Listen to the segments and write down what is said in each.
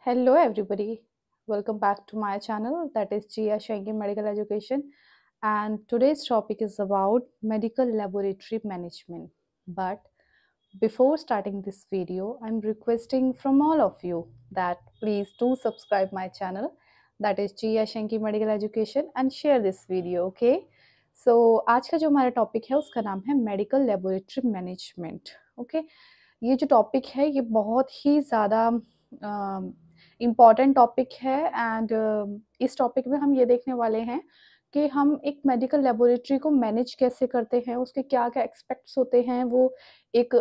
Hello, everybody. Welcome back to my channel, that is Jia Shangi Medical Education. And today's topic is about medical laboratory management. But before starting this video, I'm requesting from all of you that please do subscribe my channel, that is Jia Shangi Medical Education, and share this video, okay? So आज का जो हमारा topic है उसका नाम है medical laboratory management. Okay, ये जो टॉपिक है ये बहुत ही ज़्यादा इम्पॉर्टेंट टॉपिक है. एंड इस टॉपिक में हम ये देखने वाले हैं कि हम एक मेडिकल लेबोरेटरी को मैनेज कैसे करते हैं, उसके क्या क्या एक्सपेक्ट्स होते हैं, वो एक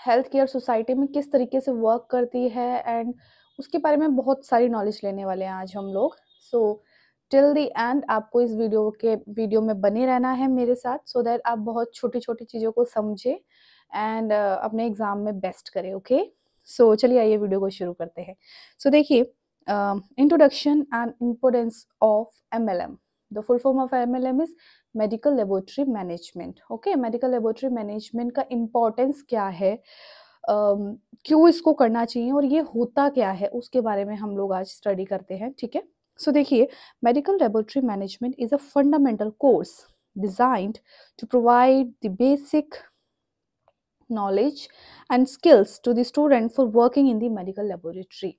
हेल्थ केयर सोसाइटी में किस तरीके से वर्क करती है, एंड उसके बारे में बहुत सारी नॉलेज लेने वाले हैं आज हम लोग. सो टिल द एंड आपको इस वीडियो में बने रहना है मेरे साथ, सो दैट आप बहुत छोटी छोटी चीज़ों को समझें एंड अपने एग्ज़ाम में बेस्ट करें. ओके, सो चलिए आइए वीडियो को शुरू करते हैं. सो देखिए, introduction and importance of MLM. The full form of MLM is medical laboratory management. Okay, medical laboratory management का इम्पोर्टेंस क्या है, क्यों इसको करना चाहिए और ये होता क्या है, उसके बारे में हम लोग आज स्टडी करते हैं. ठीक है, सो देखिए, medical laboratory management is a fundamental course designed to provide the basic knowledge and skills to the student for working in the medical laboratory.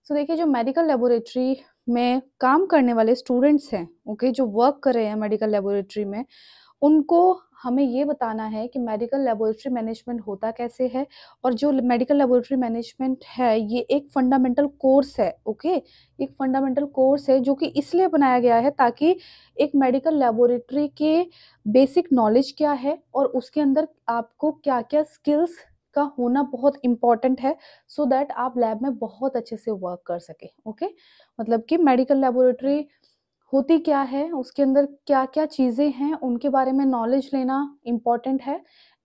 So देखिए, जो मेडिकल लेबोरेटरी में काम करने वाले स्टूडेंट्स हैं, ओके, जो वर्क कर रहे हैं मेडिकल लेबोरेटरी में, उनको हमें ये बताना है कि मेडिकल लेबोरेटरी मैनेजमेंट होता कैसे है. और जो मेडिकल लेबोरेटरी मैनेजमेंट है ये एक फंडामेंटल कोर्स है. ओके, एक फंडामेंटल कोर्स है जो कि इसलिए बनाया गया है ताकि एक मेडिकल लेबोरेटरी के बेसिक नॉलेज क्या है और उसके अंदर आपको क्या क्या स्किल्स का होना बहुत इम्पॉर्टेंट है, सो दैट आप लैब में बहुत अच्छे से वर्क कर सके. ओके, मतलब कि मेडिकल लेबोरेटरी होती क्या है, उसके अंदर क्या क्या चीज़ें हैं, उनके बारे में नॉलेज लेना इम्पॉर्टेंट है.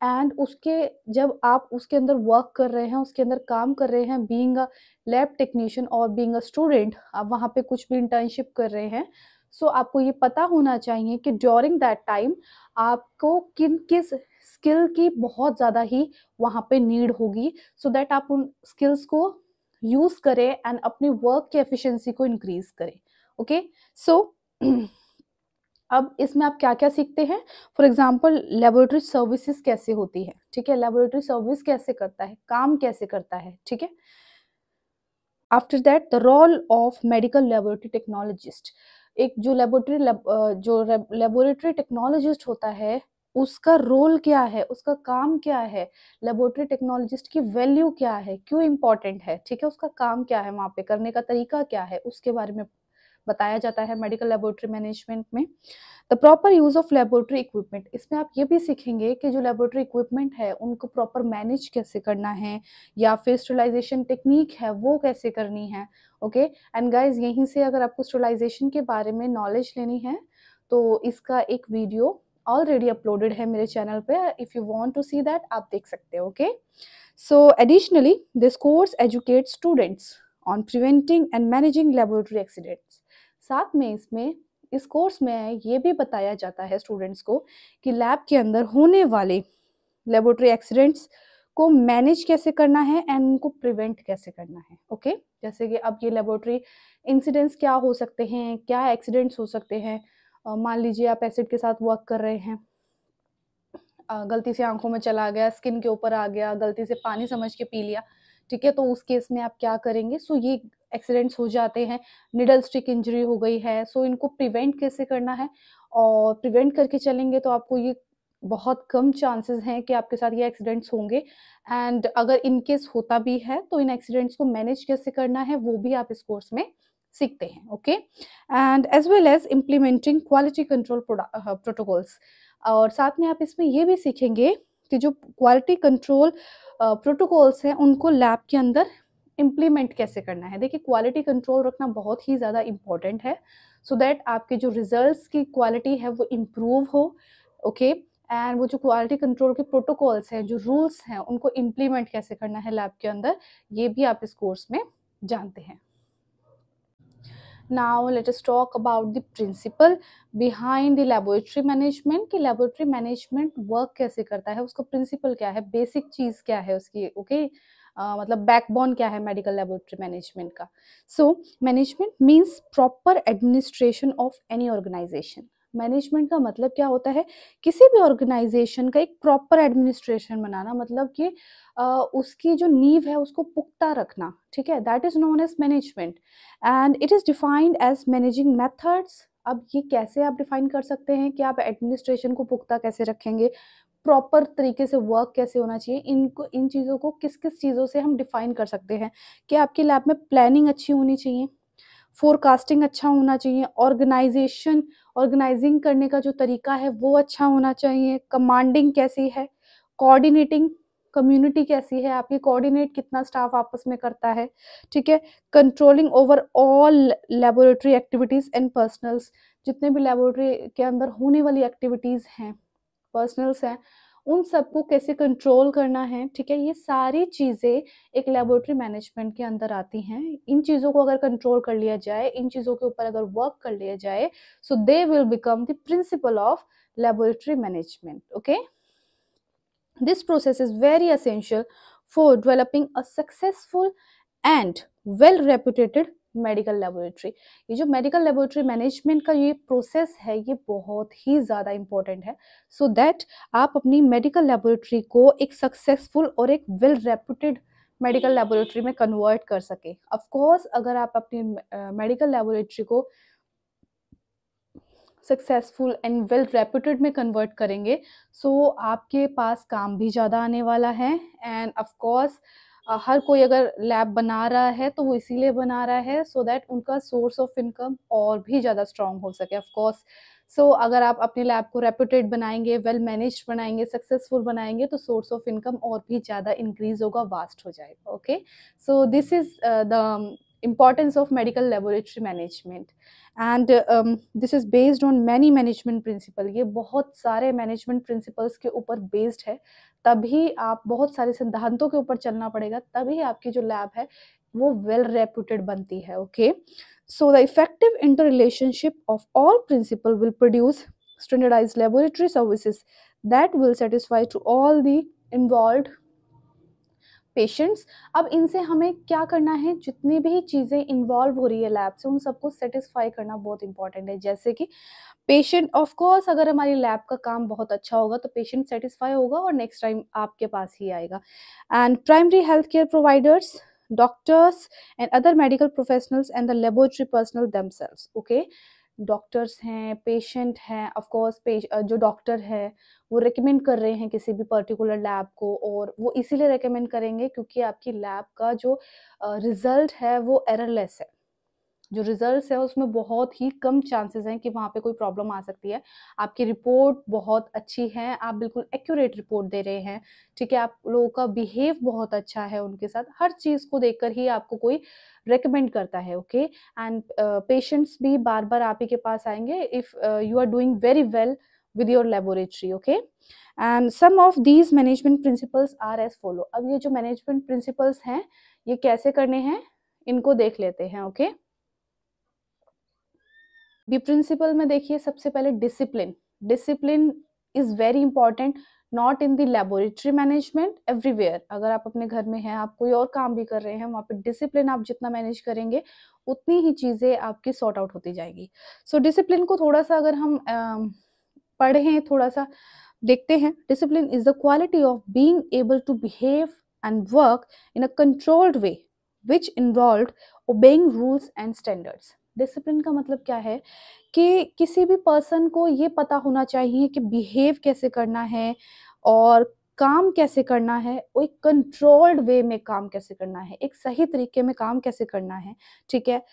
एंड उसके जब आप उसके अंदर वर्क कर रहे हैं, उसके अंदर काम कर रहे हैं, बीइंग अ लैब टेक्नीशियन और बीइंग अ स्टूडेंट, आप वहाँ पे कुछ भी इंटर्नशिप कर रहे हैं, सो आपको ये पता होना चाहिए कि ड्यूरिंग दैट टाइम आपको किस स्किल की बहुत ज़्यादा ही वहाँ पे नीड होगी, सो दैट आप उन स्किल्स को यूज़ करें एंड अपनी वर्क की एफिशिएंसी को इंक्रीज करें. ओके, सो अब इसमें आप क्या क्या सीखते हैं. फॉर एग्जाम्पल, लेबोरेटरी सर्विसेज कैसे होती है. ठीक है, लेबोरेटरी सर्विस कैसे करता है, काम कैसे करता है. ठीक है, after that the role of medical laboratory technologist. एक जो लेबोरेटरी टेक्नोलॉजिस्ट होता है उसका रोल क्या है, उसका काम क्या है, लेबोरेटरी टेक्नोलॉजिस्ट की वैल्यू क्या है, क्यों इम्पोर्टेंट है. ठीक है, उसका काम क्या है, वहाँ पे करने का तरीका क्या है, उसके बारे में बताया जाता है मेडिकल लेबोरेटरी मैनेजमेंट में. The proper use of laboratory equipment. इसमें आप ये भी सीखेंगे कि जो लेबोरेटरी इक्विपमेंट है उनको प्रॉपर मैनेज कैसे करना है, या फिर स्टरलाइजेशन टेक्निक है वो कैसे करनी है. ओके, एंड गाइज, यहीं से अगर आपको स्टरलाइजेशन के बारे में नॉलेज लेनी है तो इसका एक वीडियो ऑलरेडी अपलोडेड है मेरे चैनल पे. If you want to see that आप देख सकते हो. Okay, so additionally this course educate students on preventing and managing laboratory accidents. साथ में इसमें इस कोर्स में ये भी बताया जाता है स्टूडेंट्स को कि लैब के अंदर होने वाले लेबोरेटरी एक्सीडेंट्स को मैनेज कैसे करना है एंड उनको प्रिवेंट कैसे करना है. ओके, जैसे कि अब ये लेबोरेटरी इंसिडेंट्स क्या हो सकते हैं, क्या एक्सीडेंट्स हो सकते हैं. मान लीजिए आप एसिड के साथ वर्क कर रहे हैं, गलती से आंखों में चला गया, स्किन के ऊपर आ गया, गलती से पानी समझ के पी लिया. ठीक है, तो उस केस में आप क्या करेंगे. सो ये एक्सीडेंट्स हो जाते हैं, निडल स्टिक इंजरी हो गई है, सो इनको प्रिवेंट कैसे करना है. और प्रिवेंट करके चलेंगे तो आपको ये बहुत कम चांसेस हैं कि आपके साथ ये एक्सीडेंट्स होंगे. एंड अगर इन केस होता भी है तो इन एक्सीडेंट्स को मैनेज कैसे करना है वो भी आप इस कोर्स में सीखते हैं. Okay, and as well as implementing quality control protocols. और साथ में आप इसमें ये भी सीखेंगे कि जो क्वालिटी कंट्रोल प्रोटोकॉल्स हैं उनको लैब के अंदर इम्प्लीमेंट कैसे करना है. देखिए, क्वालिटी कंट्रोल रखना बहुत ही ज़्यादा इम्पॉर्टेंट है, सो दैट आपके जो रिजल्ट्स की क्वालिटी है वो इम्प्रूव हो. ओके, एंड वो जो क्वालिटी कंट्रोल के प्रोटोकॉल्स हैं, जो रूल्स हैं, उनको इम्प्लीमेंट कैसे करना है लैब के अंदर, ये भी आप इस कोर्स में जानते हैं. Now let us talk about the principle behind the laboratory management कि laboratory management work कैसे करता है, उसका principle क्या है, basic चीज़ क्या है उसकी. ओके, मतलब बैकबोन क्या है मेडिकल लेबोरेटरी मैनेजमेंट का। So management means proper administration of any organization. Management का मतलब क्या होता है, किसी भी ऑर्गेनाइजेशन का एक प्रॉपर एडमिनिस्ट्रेशन बनाना, मतलब कि उसकी जो नींव है उसको पुख्ता रखना, ठीक है, that is known as management. And it is defined as managing methods. अब ये कैसे आप डिफाइन कर सकते हैं कि आप एडमिनिस्ट्रेशन को पुख्ता कैसे रखेंगे, प्रॉपर तरीके से वर्क कैसे होना चाहिए, इनको इन चीज़ों को किस किस चीज़ों से हम डिफाइन कर सकते हैं कि आपकी लैब में प्लानिंग अच्छी होनी चाहिए, फोरकास्टिंग अच्छा होना चाहिए, ऑर्गेनाइजिंग करने का जो तरीका है वो अच्छा होना चाहिए, कमांडिंग कैसी है, कोऑर्डिनेटिंग कम्युनिटी कैसी है आपकी, कोऑर्डिनेट कितना स्टाफ आपस में करता है, ठीक है, controlling over all laboratory activities and personnels, जितने भी लेबोरेटरी के अंदर होने वाली एक्टिविटीज हैं, पर्सनल्स हैं, उन सबको कैसे कंट्रोल करना है, ठीक है, ये सारी चीज़ें एक लेबोरेटरी मैनेजमेंट के अंदर आती हैं। इन चीज़ों को अगर कंट्रोल कर लिया जाए, इन चीज़ों के ऊपर अगर वर्क कर लिया जाए, so they will become the principle of laboratory management. Okay, this process is very essential for developing a successful and well reputed medical laboratory. ये जो मेडिकल लेबोरेटरी मैनेजमेंट का ये प्रोसेस है ये बहुत ही ज़्यादा इम्पोर्टेंट है, सो दैट आप अपनी मेडिकल लेबोरेटरी को एक सक्सेसफुल और एक वेल रेपुटेड मेडिकल लेबोरेटरी में कन्वर्ट कर सके। ऑफ कोर्स अगर आप अपनी मेडिकल लेबोरेटरी को सक्सेसफुल एंड वेल रेपुटेड में कन्वर्ट करेंगे, सो आपके पास काम भी ज़्यादा आने वाला है। एंड ऑफ कोर्स हर कोई अगर लैब बना रहा है तो वो इसीलिए बना रहा है सो दैट उनका सोर्स ऑफ इनकम और भी ज़्यादा स्ट्रॉन्ग हो सके। ऑफ कोर्स सो अगर आप अपने लैब को रेपुटेड बनाएंगे, वेल मैनेज्ड बनाएंगे, सक्सेसफुल बनाएंगे, तो सोर्स ऑफ इनकम और भी ज़्यादा इंक्रीज होगा, वास्ट हो जाएगा। Okay, so this is the importance of medical laboratory management and this is based on many management principle। ये बहुत सारे management principles के ऊपर based है, तभी आप बहुत सारे सिद्धांतों के ऊपर चलना पड़ेगा, तभी आपकी जो लैब है वो well reputed बनती है। Okay, so the effective interrelationship of all principle will produce standardized laboratory services that will satisfy to all the involved patients. अब इनसे हमें क्या करना है, जितनी भी चीज़ें इन्वॉल्व हो रही है लैब से उन सबको सेटिस्फाई करना बहुत इंपॉर्टेंट है। जैसे कि पेशेंट, ऑफ कोर्स अगर हमारी लैब का काम बहुत अच्छा होगा तो पेशेंट सेटिस्फाई होगा और नेक्स्ट टाइम आपके पास ही आएगा। And primary health care providers, doctors and other medical professionals and the laboratory personal themselves. Okay, doctors हैं, पेशेंट हैं, ऑफ कोर्स जो डॉक्टर है वो रेकमेंड कर रहे हैं किसी भी पर्टिकुलर लैब को, और वो इसीलिए रेकमेंड करेंगे क्योंकि आपकी लैब का जो रिजल्ट है वो एररलेस है। जो रिजल्ट्स है उसमें बहुत ही कम चांसेस हैं कि वहाँ पे कोई प्रॉब्लम आ सकती है। आपकी रिपोर्ट बहुत अच्छी है, आप बिल्कुल एक्यूरेट रिपोर्ट दे रहे हैं, ठीक है, आप लोगों का बिहेव बहुत अच्छा है उनके साथ, हर चीज़ को देखकर ही आपको कोई रेकमेंड करता है। ओके, एंड पेशेंट्स भी बार बार आप ही के पास आएंगे if you are doing very well with your laboratory। okay, and some of these management principles are as follow। अब ये जो management principles हैं ये कैसे करने हैं इनको देख लेते हैं। ओके, बी प्रिंसिपल में देखिए सबसे पहले discipline. Discipline is very important, not in the laboratory management, everywhere. अगर आप अपने घर में हैं, आप कोई और काम भी कर रहे हैं, वहाँ पे डिसिप्लिन आप जितना मैनेज करेंगे उतनी ही चीज़ें आपकी सॉर्ट आउट होती जाएगी। सो डिसिप्लिन को थोड़ा सा अगर हम पढ़ें, थोड़ा सा देखते हैं। Discipline is the quality of being able to behave and work in a controlled way which involve obeying rules and standards. Discipline का मतलब क्या है कि किसी भी पर्सन को ये पता होना चाहिए कि बिहेव कैसे करना है और काम कैसे करना है, और एक कंट्रोल्ड वे में काम कैसे करना है, एक सही तरीके में काम कैसे करना है, ठीक है,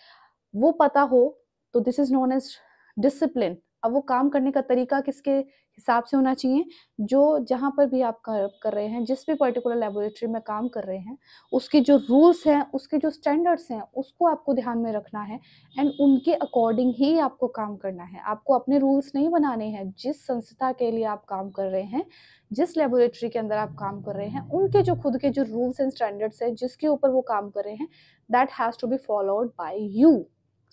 वो पता हो तो this is known as discipline. अब वो काम करने का तरीका किसके हिसाब से होना चाहिए, जो जहाँ पर भी आप कर रहे हैं, जिस भी पर्टिकुलर लेबोरेटरी में काम कर रहे हैं, उसके जो रूल्स हैं, उसके जो स्टैंडर्ड्स हैं, उसको आपको ध्यान में रखना है एंड उनके अकॉर्डिंग ही आपको काम करना है। आपको अपने रूल्स नहीं बनाने हैं। जिस संस्था के लिए आप काम कर रहे हैं, जिस लेबोरेटरी के अंदर आप काम कर रहे हैं, उनके जो खुद के जो रूल्स एंड स्टैंडर्ड्स हैं जिसके ऊपर वो काम कर रहे हैं, that has to be followed by you,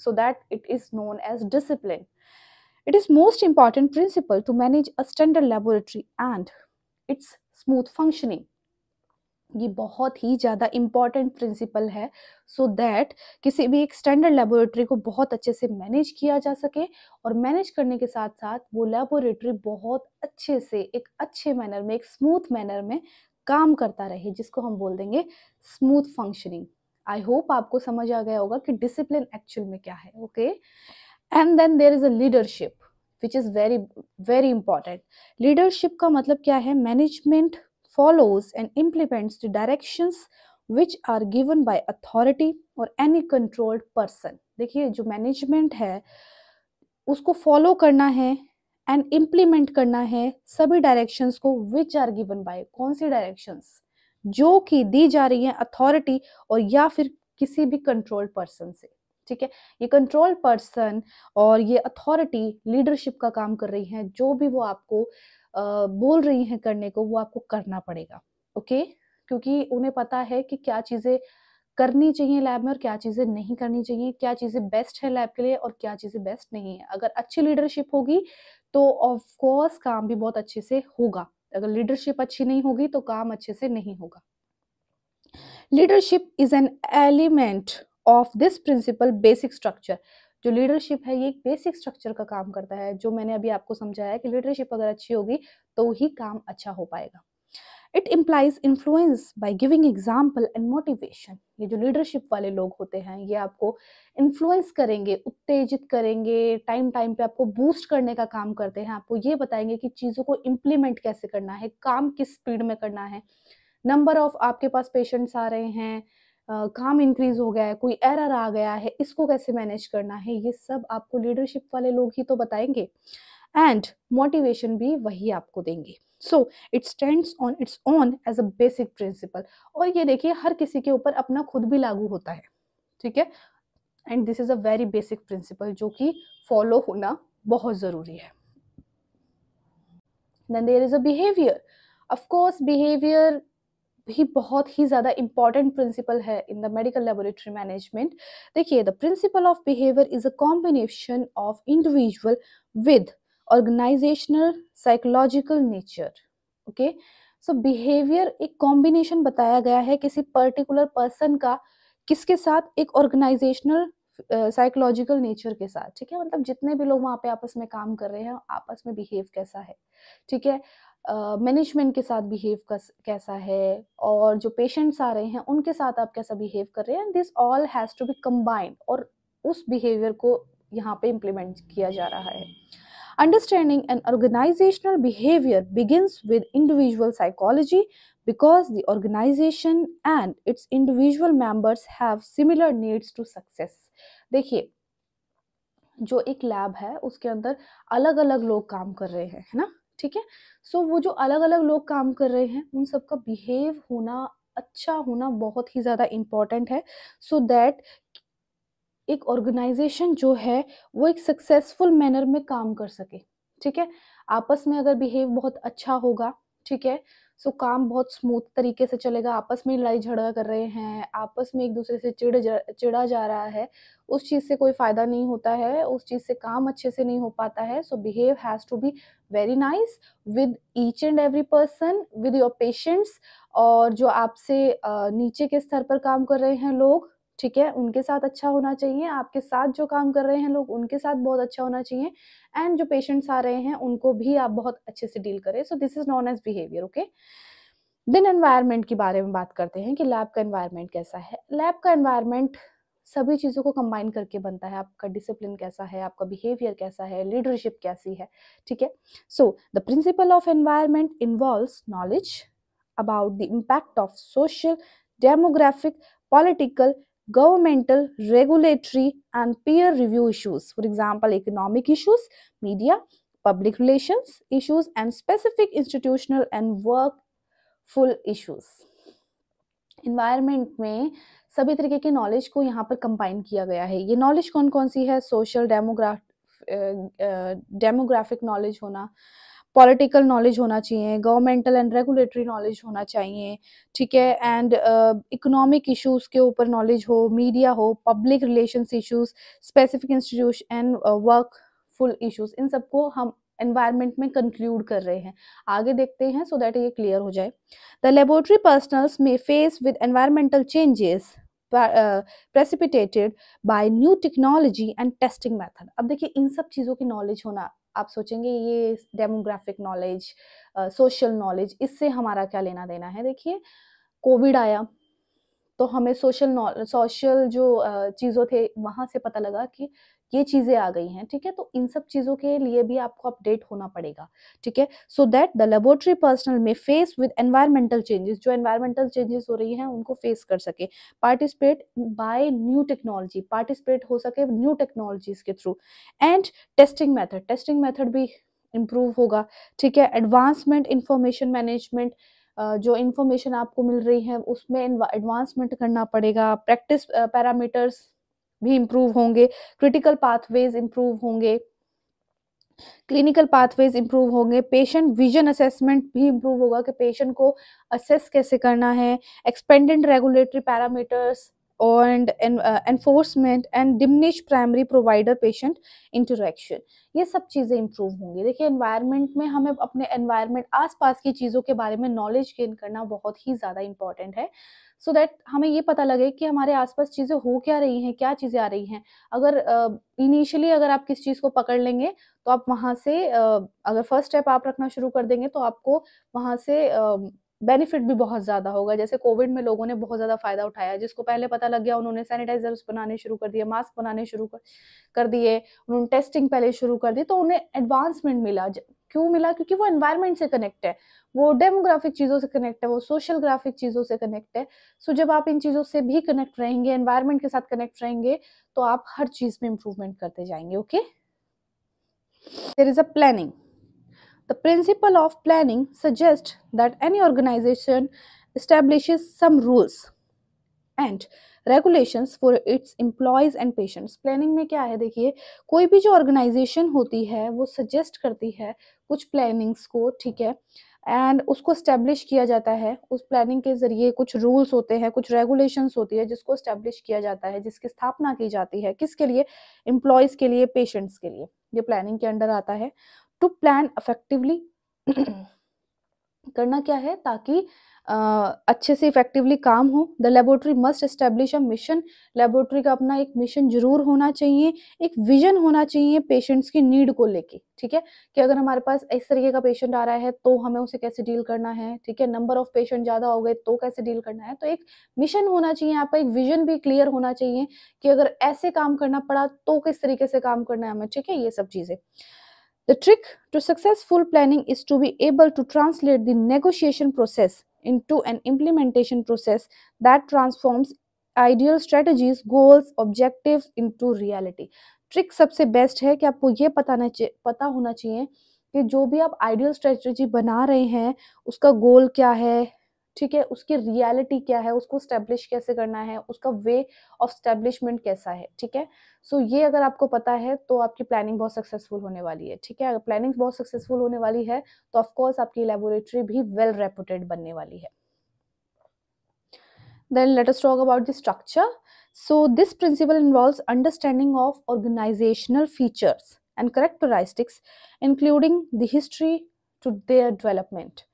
so that it is known as discipline। It is most important principle to manage a standard laboratory and its smooth functioning। ये बहुत ही ज़्यादा इम्पॉर्टेंट प्रिंसिपल है, सो दैट किसी भी एक standard laboratory को बहुत अच्छे से मैनेज किया जा सके, और मैनेज करने के साथ साथ वो लेबोरेटरी बहुत अच्छे से एक अच्छे मैनर में, एक स्मूथ मैनर में काम करता रहे, जिसको हम बोल देंगे स्मूथ फंक्शनिंग। आई होप आपको समझ आ गया होगा कि डिसिप्लिन एक्चुअल में क्या है। Okay, and then there is a leadership which is very very important. Leadership का मतलब क्या है? Management follows and implements the directions which are given by authority or any controlled person। देखिए, जो मैनेजमेंट है उसको फॉलो करना है एंड इम्प्लीमेंट करना है सभी डायरेक्शंस को, विच आर गिवन बाय, कौन सी डायरेक्शंस? जो कि दी जा रही है अथॉरिटी और या फिर किसी भी कंट्रोल्ड पर्सन से। ठीक है, ये कंट्रोल्ड पर्सन और ये अथॉरिटी लीडरशिप का काम कर रही है, जो भी वो आपको बोल रही हैं करने को, वो आपको करना पड़ेगा। ओके, क्योंकि उन्हें पता है कि क्या चीज़ें करनी चाहिए लैब में और क्या चीज़ें नहीं करनी चाहिए, क्या चीज़ें बेस्ट है लैब के लिए और क्या चीज़ें बेस्ट नहीं है। अगर अच्छी लीडरशिप होगी तो ऑफ कोर्स काम भी बहुत अच्छे से होगा, अगर लीडरशिप अच्छी नहीं होगी तो काम अच्छे से नहीं होगा। Leadership is an element of this principle basic structure. जो लीडरशिप है ये एक बेसिक स्ट्रक्चर का काम करता है, जो मैंने अभी आपको समझाया कि लीडरशिप अगर अच्छी होगी तो ही काम अच्छा हो पाएगा। It implies influence by giving example and motivation. ये जो लीडरशिप वाले लोग होते हैं ये आपको इन्फ्लुएंस करेंगे, उत्तेजित करेंगे, टाइम टाइम पे आपको बूस्ट करने का काम करते हैं, आपको ये बताएंगे कि चीज़ों को इम्प्लीमेंट कैसे करना है, काम किस स्पीड में करना है, नंबर ऑफ आपके पास पेशेंट्स आ रहे हैं, काम इंक्रीज हो गया है, कोई एरर आ गया है, इसको कैसे मैनेज करना है, ये सब आपको लीडरशिप वाले लोग ही तो बताएंगे, एंड मोटिवेशन भी वही आपको देंगे। So it stands on its own as a basic principle. और ये देखिए हर किसी के ऊपर अपना खुद भी लागू होता है, ठीक है, and this is a very basic principle जो कि फॉलो होना बहुत जरूरी है। Then there is a behaviour. Of course behaviour भी बहुत ही ज़्यादा इंपॉर्टेंट प्रिंसिपल है in the medical laboratory management. देखिए, the principle of behaviour is a combination of individual with organisational psychological nature. Okay, so behaviour एक combination बताया गया है किसी पर्टिकुलर पर्सन का, किसके साथ? एक ऑर्गेनाइजेशनल साइकोलॉजिकल नेचर के साथ। ठीक है, मतलब जितने भी लोग वहाँ पे आपस में काम कर रहे हैं आपस में बिहेव कैसा है, ठीक है, मैनेजमेंट के साथ बिहेव कैसा है, और जो पेशेंट्स आ रहे हैं उनके साथ आप कैसा बिहेव कर रहे हैं, this all has to be combined, और उस बिहेवियर को यहाँ पे इम्प्लीमेंट किया जा रहा है। Understanding an organizational behaviour begins with individual psychology because the organization and its individual members have similar needs to success। देखिए, जो एक लैब है उसके अंदर अलग अलग लोग काम कर रहे हैं, है ना, ठीक है, सो वो जो अलग अलग लोग काम कर रहे हैं उन सबका बिहेव होना, अच्छा होना बहुत ही ज़्यादा इम्पॉर्टेंट है, सो दैट एक ऑर्गेनाइजेशन जो है वो एक सक्सेसफुल मैनर में काम कर सके। ठीक है, आपस में अगर बिहेव बहुत अच्छा होगा, ठीक है, सो काम बहुत स्मूथ तरीके से चलेगा, आपस में लड़ाई झगड़ा कर रहे हैं, आपस में एक दूसरे से चिढ़ा जा रहा है, उस चीज़ से कोई फ़ायदा नहीं होता है, उस चीज़ से काम अच्छे से नहीं हो पाता है। So behave has to be very nice with each and every person, with your patients, और जो आपसे नीचे के स्तर पर काम कर रहे हैं लोग, ठीक है, उनके साथ अच्छा होना चाहिए, आपके साथ जो काम कर रहे हैं लोग उनके साथ बहुत अच्छा होना चाहिए, एंड जो पेशेंट्स आ रहे हैं उनको भी आप बहुत अच्छे से डील करें। So this is known as behaviour. Okay, then environment के बारे में बात करते हैं कि लैब का एनवायरनमेंट कैसा है। लैब का एनवायरनमेंट सभी चीज़ों को कंबाइन करके बनता है, आपका डिसिप्लिन कैसा है, आपका बिहेवियर कैसा है, लीडरशिप कैसी है, ठीक है। So the principle of environment involves knowledge about the impact of social, demographic, political, governmental, regulatory, and peer review issues. For example, economic issues, media, public relations issues, and specific institutional and workful issues. Environment में सभी तरीके की knowledge को यहाँ पर combine किया गया है। ये नॉलेज कौन कौन सी है? सोशल, डेमोग्राफिक नॉलेज होना, पॉलिटिकल नॉलेज होना चाहिए, गवर्नमेंटल एंड रेगुलेटरी नॉलेज होना चाहिए, ठीक है, एंड इकोनॉमिक इश्यूज के ऊपर नॉलेज हो, मीडिया हो, public relations issues, specific institution and workful issues, इन सबको हम एनवायरनमेंट में कंक्लूड कर रहे हैं। आगे देखते हैं सो दैट ये क्लियर हो जाए। The laboratory personnels may face with environmental changes precipitated by new technology and testing method। अब देखिए इन सब चीज़ों की नॉलेज होना, आप सोचेंगे ये डेमोग्राफिक नॉलेज, सोशल नॉलेज, इससे हमारा क्या लेना देना है। देखिए कोविड आया तो हमें सोशल जो चीज़ों थे वहाँ से पता लगा कि ये चीज़ें आ गई हैं, ठीक है। तो इन सब चीज़ों के लिए भी आपको अपडेट होना पड़ेगा, ठीक है। So that the laboratory personnel may face with environmental changes, जो एनवायरमेंटल चेंजेस हो रही हैं उनको फेस कर सके। Participate by new technology, participate हो सके न्यू टेक्नोलॉजीज के थ्रू। एंड टेस्टिंग मेथड भी इम्प्रूव होगा, ठीक है। एडवांसमेंट इंफॉर्मेशन मैनेजमेंट, जो इन्फॉर्मेशन आपको मिल रही है उसमें एडवांसमेंट करना पड़ेगा। प्रैक्टिस पैरामीटर्स भी इम्प्रूव होंगे, क्रिटिकल पाथवेज इम्प्रूव होंगे, क्लिनिकल पाथवेज इम्प्रूव होंगे, पेशेंट विजन असेसमेंट भी इम्प्रूव होगा कि पेशेंट को असेस कैसे करना है। Expanded regulatory parameters and enforcement and diminish primary provider patient interaction, ये सब चीज़ें इम्प्रूव होंगी। देखिए एनवायरनमेंट में हमें अपने एनवायरनमेंट आसपास की चीज़ों के बारे में नॉलेज गेन करना बहुत ही ज़्यादा इंपॉर्टेंट है, सो दैट हमें ये पता लगे कि हमारे आसपास चीज़ें हो क्या रही हैं, क्या चीज़ें आ रही हैं। अगर इनिशियली अगर आप किस चीज़ को पकड़ लेंगे तो आप वहाँ से अगर फर्स्ट स्टेप आप रखना शुरू कर देंगे तो आपको वहाँ से बेनिफिट भी बहुत ज़्यादा होगा। जैसे कोविड में लोगों ने बहुत ज़्यादा फ़ायदा उठाया, जिसको पहले पता लग गया उन्होंने सैनिटाइजर्स बनाने शुरू कर दिए, मास्क बनाने शुरू कर दिए, उन्होंने टेस्टिंग पहले शुरू कर दी, तो उन्हें एडवांसमेंट मिला। क्यों मिला? क्योंकि वो एनवायरनमेंट से कनेक्ट है, वो डेमोग्राफिक चीज़ों से कनेक्ट है, वो सोशल ग्राफिक चीज़ों से कनेक्ट है। सो जब आप इन चीज़ों से भी कनेक्ट रहेंगे, एनवायरनमेंट के साथ कनेक्ट रहेंगे, तो आप हर चीज़ में इम्प्रूवमेंट करते जाएंगे। Okay, there is a planning. The principle of planning suggests that any organization establishes some rules and regulations for its employees and patients। Planning में क्या है, देखिए कोई भी जो organization होती है वो suggest करती है कुछ plannings को, ठीक है, एंड उसको establish किया जाता है। उस प्लानिंग के जरिए कुछ रूल्स होते हैं, कुछ रेगुलेशंस होती है जिसको establish किया जाता है, जिसकी स्थापना की जाती है। किसके लिए? एम्प्लॉयज के लिए, पेशेंट्स के लिए, ये प्लानिंग के अंडर आता है। टू प्लान इफेक्टिवली करना क्या है, ताकि अच्छे से इफेक्टिवली काम हो। The laboratory must establish a mission, laboratory का अपना एक मिशन जरूर होना चाहिए, एक विजन होना चाहिए पेशेंट्स की नीड को लेके, ठीक है, कि अगर हमारे पास इस तरीके का पेशेंट आ रहा है तो हमें उसे कैसे डील करना है, ठीक है। नंबर ऑफ पेशेंट ज़्यादा हो गए तो कैसे डील करना है। तो एक मिशन होना चाहिए, आपका एक विजन भी क्लियर होना चाहिए कि अगर ऐसे काम करना पड़ा तो किस तरीके से काम करना है हमें, ठीक है, ये सब चीज़ें। The trick to successful planning is to be able to translate the negotiation process into an implementation process that transforms ideal strategies, goals, objectives into reality। Trick सबसे बेस्ट है कि आपको ये पता होना चाहिए कि जो भी आप आइडियल स्ट्रेटजी बना रहे हैं उसका गोल क्या है, ठीक है, उसकी रियलिटी क्या है, उसको स्टैब्लिश कैसे करना है, उसका वे ऑफ स्टैब्लिशमेंट कैसा है, ठीक है। सो ये अगर आपको पता है तो आपकी प्लानिंग बहुत सक्सेसफुल होने वाली है, ठीक है। अगर प्लानिंग बहुत सक्सेसफुल होने वाली है तो ऑफ कोर्स आपकी लेबोरेटरी भी वेल रेपुटेड बनने वाली है। Then let us talk about the structure. So this principle involves understanding of organizational features and characteristics, including the history to their development.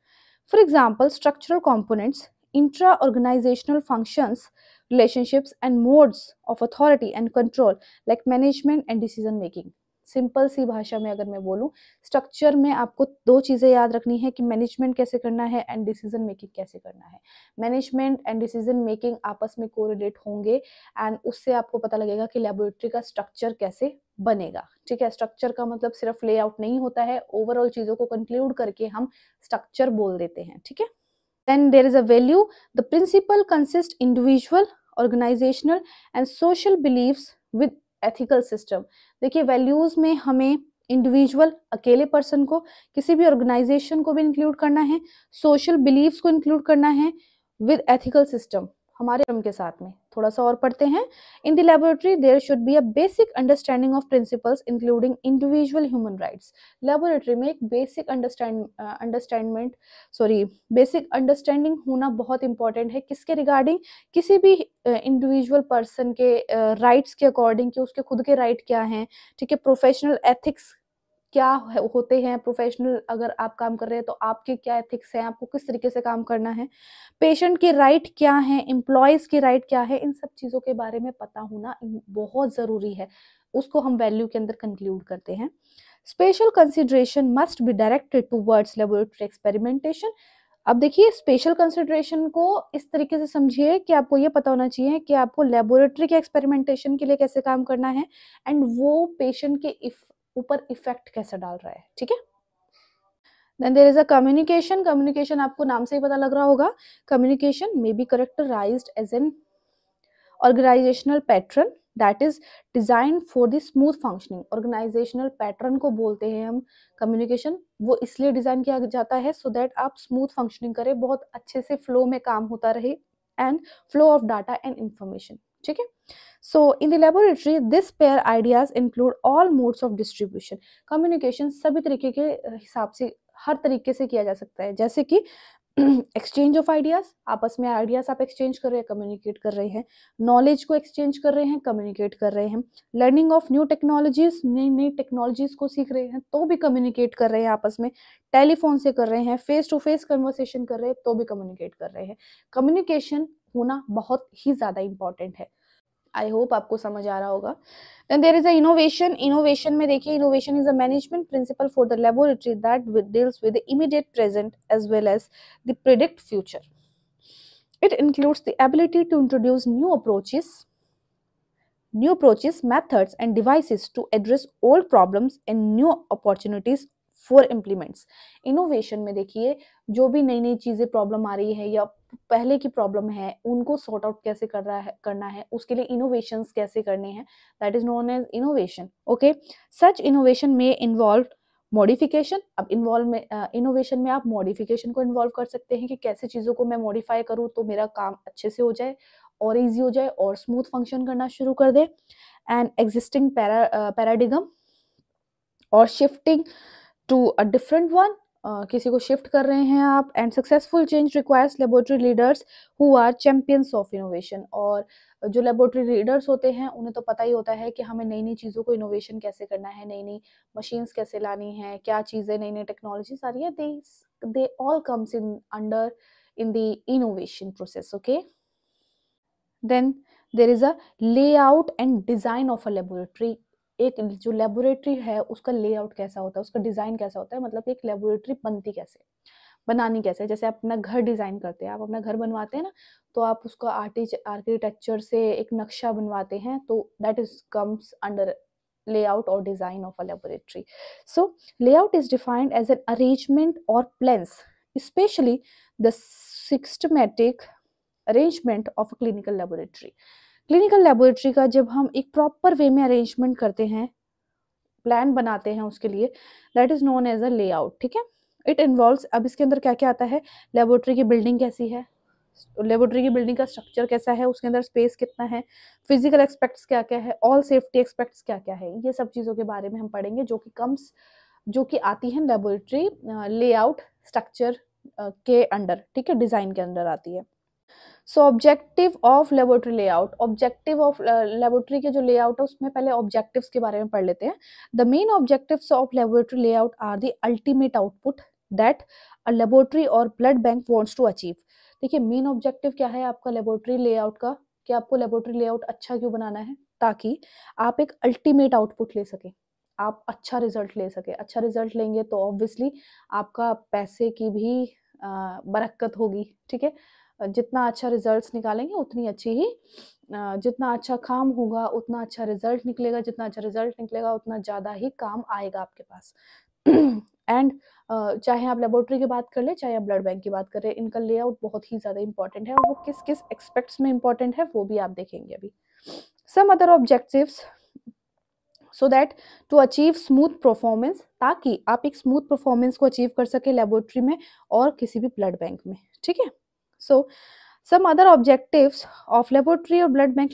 For example, structural components, intra-organizational functions, relationships, and modes of authority and control like management and decision making। Simple सी भाषा में अगर मैं बोलूँ, structure में आपको दो चीज़ें याद रखनी है कि मैनेजमेंट कैसे करना है एंड डिसीजन मेकिंग कैसे करना है। मैनेजमेंट एंड डिसीजन मेकिंग आपस में कोरिलेट होंगे एंड उससे आपको पता लगेगा कि लेबोरेटरी का स्ट्रक्चर कैसे बनेगा, ठीक है। स्ट्रक्चर का मतलब सिर्फ लेआउट नहीं होता है, ओवरऑल चीज़ों को कंक्लूड करके हम स्ट्रक्चर बोल देते हैं, ठीक है। Then there is a value. The principle consists individual, organizational and social beliefs with ethical system। देखिए वैल्यूज में हमें इंडिविजुअल अकेले पर्सन को, किसी भी ऑर्गेनाइजेशन को भी इंक्लूड करना है, सोशल बिलीव्स को इंक्लूड करना है विद एथिकल सिस्टम, हमारे धर्म के साथ में। थोड़ा सा और पढ़ते हैं। In the laboratory there should be a basic understanding of principles including individual human rights. Laboratory में एक बेसिक बेसिक अंडरस्टैंडिंग होना बहुत इंपॉर्टेंट है। किसके रिगार्डिंग? किसी भी इंडिविजुअल पर्सन के राइट्स के अकॉर्डिंग कि उसके खुद के राइट क्या हैं, ठीक है, प्रोफेशनल एथिक्स क्या होते हैं प्रोफेशनल, अगर आप काम कर रहे हैं तो आपके क्या एथिक्स हैं, आपको किस तरीके से काम करना है, पेशेंट के राइट क्या है, एम्प्लॉयज के राइट क्या है, इन सब चीज़ों के बारे में पता होना बहुत ज़रूरी है। उसको हम वैल्यू के अंदर कंक्लूड करते हैं। Special consideration must be directed towards laboratory experimentation. अब देखिए, स्पेशल कंसिडरेशन को इस तरीके से समझिए कि आपको ये पता होना चाहिए कि आपको लेबोरेटरी के एक्सपेरिमेंटेशन के लिए कैसे काम करना है एंड वो पेशेंट के ऊपर इफेक्ट कैसे डाल रहा है, ठीक है। Then there is a communication. Communication आपको नाम से ही पता लग रहा होगा, communication may be characterized as an organizational pattern that is design for the smooth functioning. Organizational pattern को बोलते हैं हम कम्युनिकेशन, वो इसलिए डिजाइन किया जाता है सो दैट आप स्मूथ फंक्शनिंग करें, बहुत अच्छे से फ्लो में काम होता रहे and flow of data and information, ठीक है। So in the laboratory this pair ideas include all modes of distribution. Communication सभी तरीके के हिसाब से, हर तरीके से किया जा सकता है, जैसे कि एक्सचेंज ऑफ आइडियाज, आपस में आइडियाज आप एक्सचेंज कर रहे हैं, कम्युनिकेट कर रहे हैं, नॉलेज को एक्सचेंज कर रहे हैं, कम्युनिकेट कर रहे हैं, लर्निंग ऑफ न्यू टेक्नोलॉजीज, नई नई टेक्नोलॉजीज को सीख रहे हैं तो भी कम्युनिकेट कर रहे हैं आपस में, टेलीफोन से कर रहे हैं, फेस टू फेस कन्वर्सेशन कर रहे हैं तो भी कम्युनिकेट कर रहे हैं। कम्युनिकेशन होना बहुत ही ज्यादा इंपॉर्टेंट है। आई होप आपको समझ आ रहा होगा। Then there is a innovation. Innovation में देखिए, innovation is a management principle for the laboratory that deals with the immediate present as well as the predict future. It includes the ability to introduce new approaches, methods and devices to address old problems and new opportunities for implements। Innovation में देखिए, जो भी नई नई चीजें problem आ रही है या पहले की प्रॉब्लम है उनको सॉर्ट आउट कैसे करना है, उसके लिए इनोवेशंस कैसे करने हैं, that is known as innovation. Okay, such innovation में इन्वॉल्व मॉडिफिकेशन। अब इनोवेशन में आप मॉडिफिकेशन को इन्वॉल्व कर सकते हैं कि कैसे चीज़ों को मैं मॉडिफाई करूँ तो मेरा काम अच्छे से हो जाए और इजी हो जाए और स्मूथ फंक्शन करना शुरू कर दे। एंड एग्जिस्टिंग पैराडिगम और shifting to a different one, किसी को शिफ्ट कर रहे हैं आप। And successful change requires laboratory leaders who are champions of innovation. और जो लेबोरेटरी लीडर्स होते हैं उन्हें तो पता ही होता है कि हमें नई नई चीज़ों को इनोवेशन कैसे करना है, नई नई मशीन्स कैसे लानी है, क्या चीज़ें नई नई टेक्नोलॉजीज आ रही है, they all comes in under in the innovation process. Okay, then there is a layout and design of a laboratory. एक जो लेबोरेटरी है उसका लेआउट कैसा होता है, उसका डिजाइन कैसा होता है, मतलब एक लेबोरेटरी बनानी कैसे, जैसे आप अपना घर डिजाइन करते हैं, आप अपना घर बनवाते हैं ना, तो आप उसका आर्किटेक्चर से एक नक्शा बनवाते हैं, तो that is comes under layout or design of a laboratory. So layout is defined as an arrangement or plans, especially the systematic arrangement of a clinical laboratory. Clinical laboratory का जब हम एक प्रॉपर वे में arrangement करते हैं, plan बनाते हैं उसके लिए, that is known as a layout, ठीक है। इट इन्वॉल्व्स, अब इसके अंदर क्या क्या आता है, लेबोरेटरी की बिल्डिंग कैसी है, लेबोरेटरी की बिल्डिंग का स्ट्रक्चर कैसा है, उसके अंदर स्पेस कितना है, फिजिकल एक्सपेक्ट्स क्या क्या है, ऑल सेफ्टी एक्सपेक्ट्स क्या क्या है, ये सब चीज़ों के बारे में हम पढ़ेंगे जो कि आती हैं लेबोरेटरी लेआउट स्ट्रक्चर के अंडर, ठीक है, डिजाइन के अंदर आती है। सो objective of laboratory layout, objective of laboratory के जो लेआउट है उसमें पहले ऑब्जेक्टिव्स के बारे में पढ़ लेते हैं। The main objectives of laboratory layout are the ultimate output that a laboratory और blood bank wants to achieve. देखिए, मेन ऑब्जेक्टिव क्या है आपका लेबोरेटरी लेआउट का, कि आपको लेबोरेटरी लेआउट अच्छा क्यों बनाना है, ताकि आप एक अल्टीमेट आउटपुट ले सके, आप अच्छा रिजल्ट ले सके। अच्छा रिजल्ट लेंगे तो ऑब्वियसली आपका पैसे की भी बरकत होगी, ठीक है। जितना अच्छा रिजल्ट्स निकालेंगे उतनी अच्छी ही, जितना अच्छा काम होगा उतना अच्छा रिजल्ट निकलेगा, जितना अच्छा रिजल्ट निकलेगा उतना ज़्यादा ही काम आएगा आपके पास। एंड चाहे आप लेबोरेटरी की बात कर ले, चाहे आप ब्लड बैंक की बात करें, इनका लेआउट बहुत ही ज़्यादा इंपॉर्टेंट है, और वो किस किस एक्सपेक्ट्स में इंपॉर्टेंट है वो भी आप देखेंगे अभी। Some other objectives so that to achieve smooth performance, ताकि आप एक स्मूथ परफॉर्मेंस को अचीव कर सके लेबोरेटरी में और किसी भी ब्लड बैंक में, ठीक है। So some other objectives of laboratory और blood bank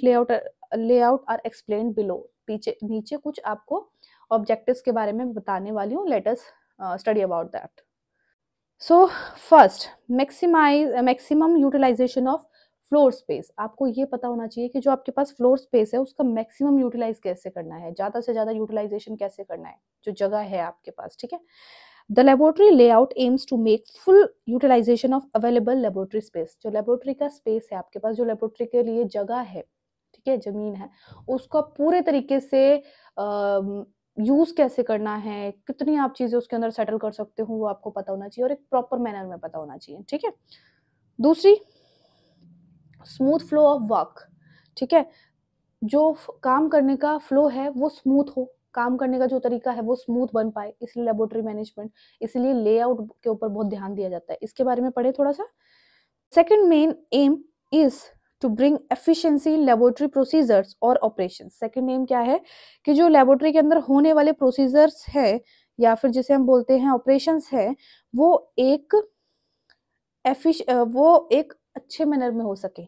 layout are explained below. नीचे कुछ आपको ऑब्जेक्टिव्स के बारे में बताने वाली हूँ, let us study about that. So first, maximum utilisation of floor space, आपको ये पता होना चाहिए कि जो आपके पास फ्लोर स्पेस है उसका मैक्सिमम यूटिलाइज कैसे करना है, ज़्यादा से ज़्यादा यूटिलाइजेशन कैसे करना है जो जगह है आपके पास, ठीक है। The laboratory layout aims to make full utilization of available laboratory space, जो लेबोरेटरी का स्पेस है आपके पास, जो लेबोरेटरी के लिए जगह है, ठीक है, जमीन है, उसका पूरे तरीके से यूज कैसे करना है, कितनी आप चीजें उसके अंदर सेटल कर सकते हो वो आपको पता होना चाहिए और एक प्रॉपर मैनर में पता होना चाहिए, ठीक है। दूसरी, स्मूथ फ्लो ऑफ वर्क, ठीक है, जो काम करने का फ्लो है वो स्मूथ हो, काम करने का जो तरीका है वो स्मूथ बन पाए, इसलिए लेबोरेटरी मैनेजमेंट, इसलिए लेआउट के ऊपर बहुत ध्यान दिया जाता है। इसके बारे में पढ़े थोड़ा सा। Second main aim is to bring efficiency laboratory procedures और ऑपरेशंस। सेकंड एम क्या है कि जो लेबोरेटरी के अंदर होने वाले प्रोसीजर्स है या फिर जिसे हम बोलते हैं ऑपरेशंस है, वो एक अच्छे मैनर में हो सके,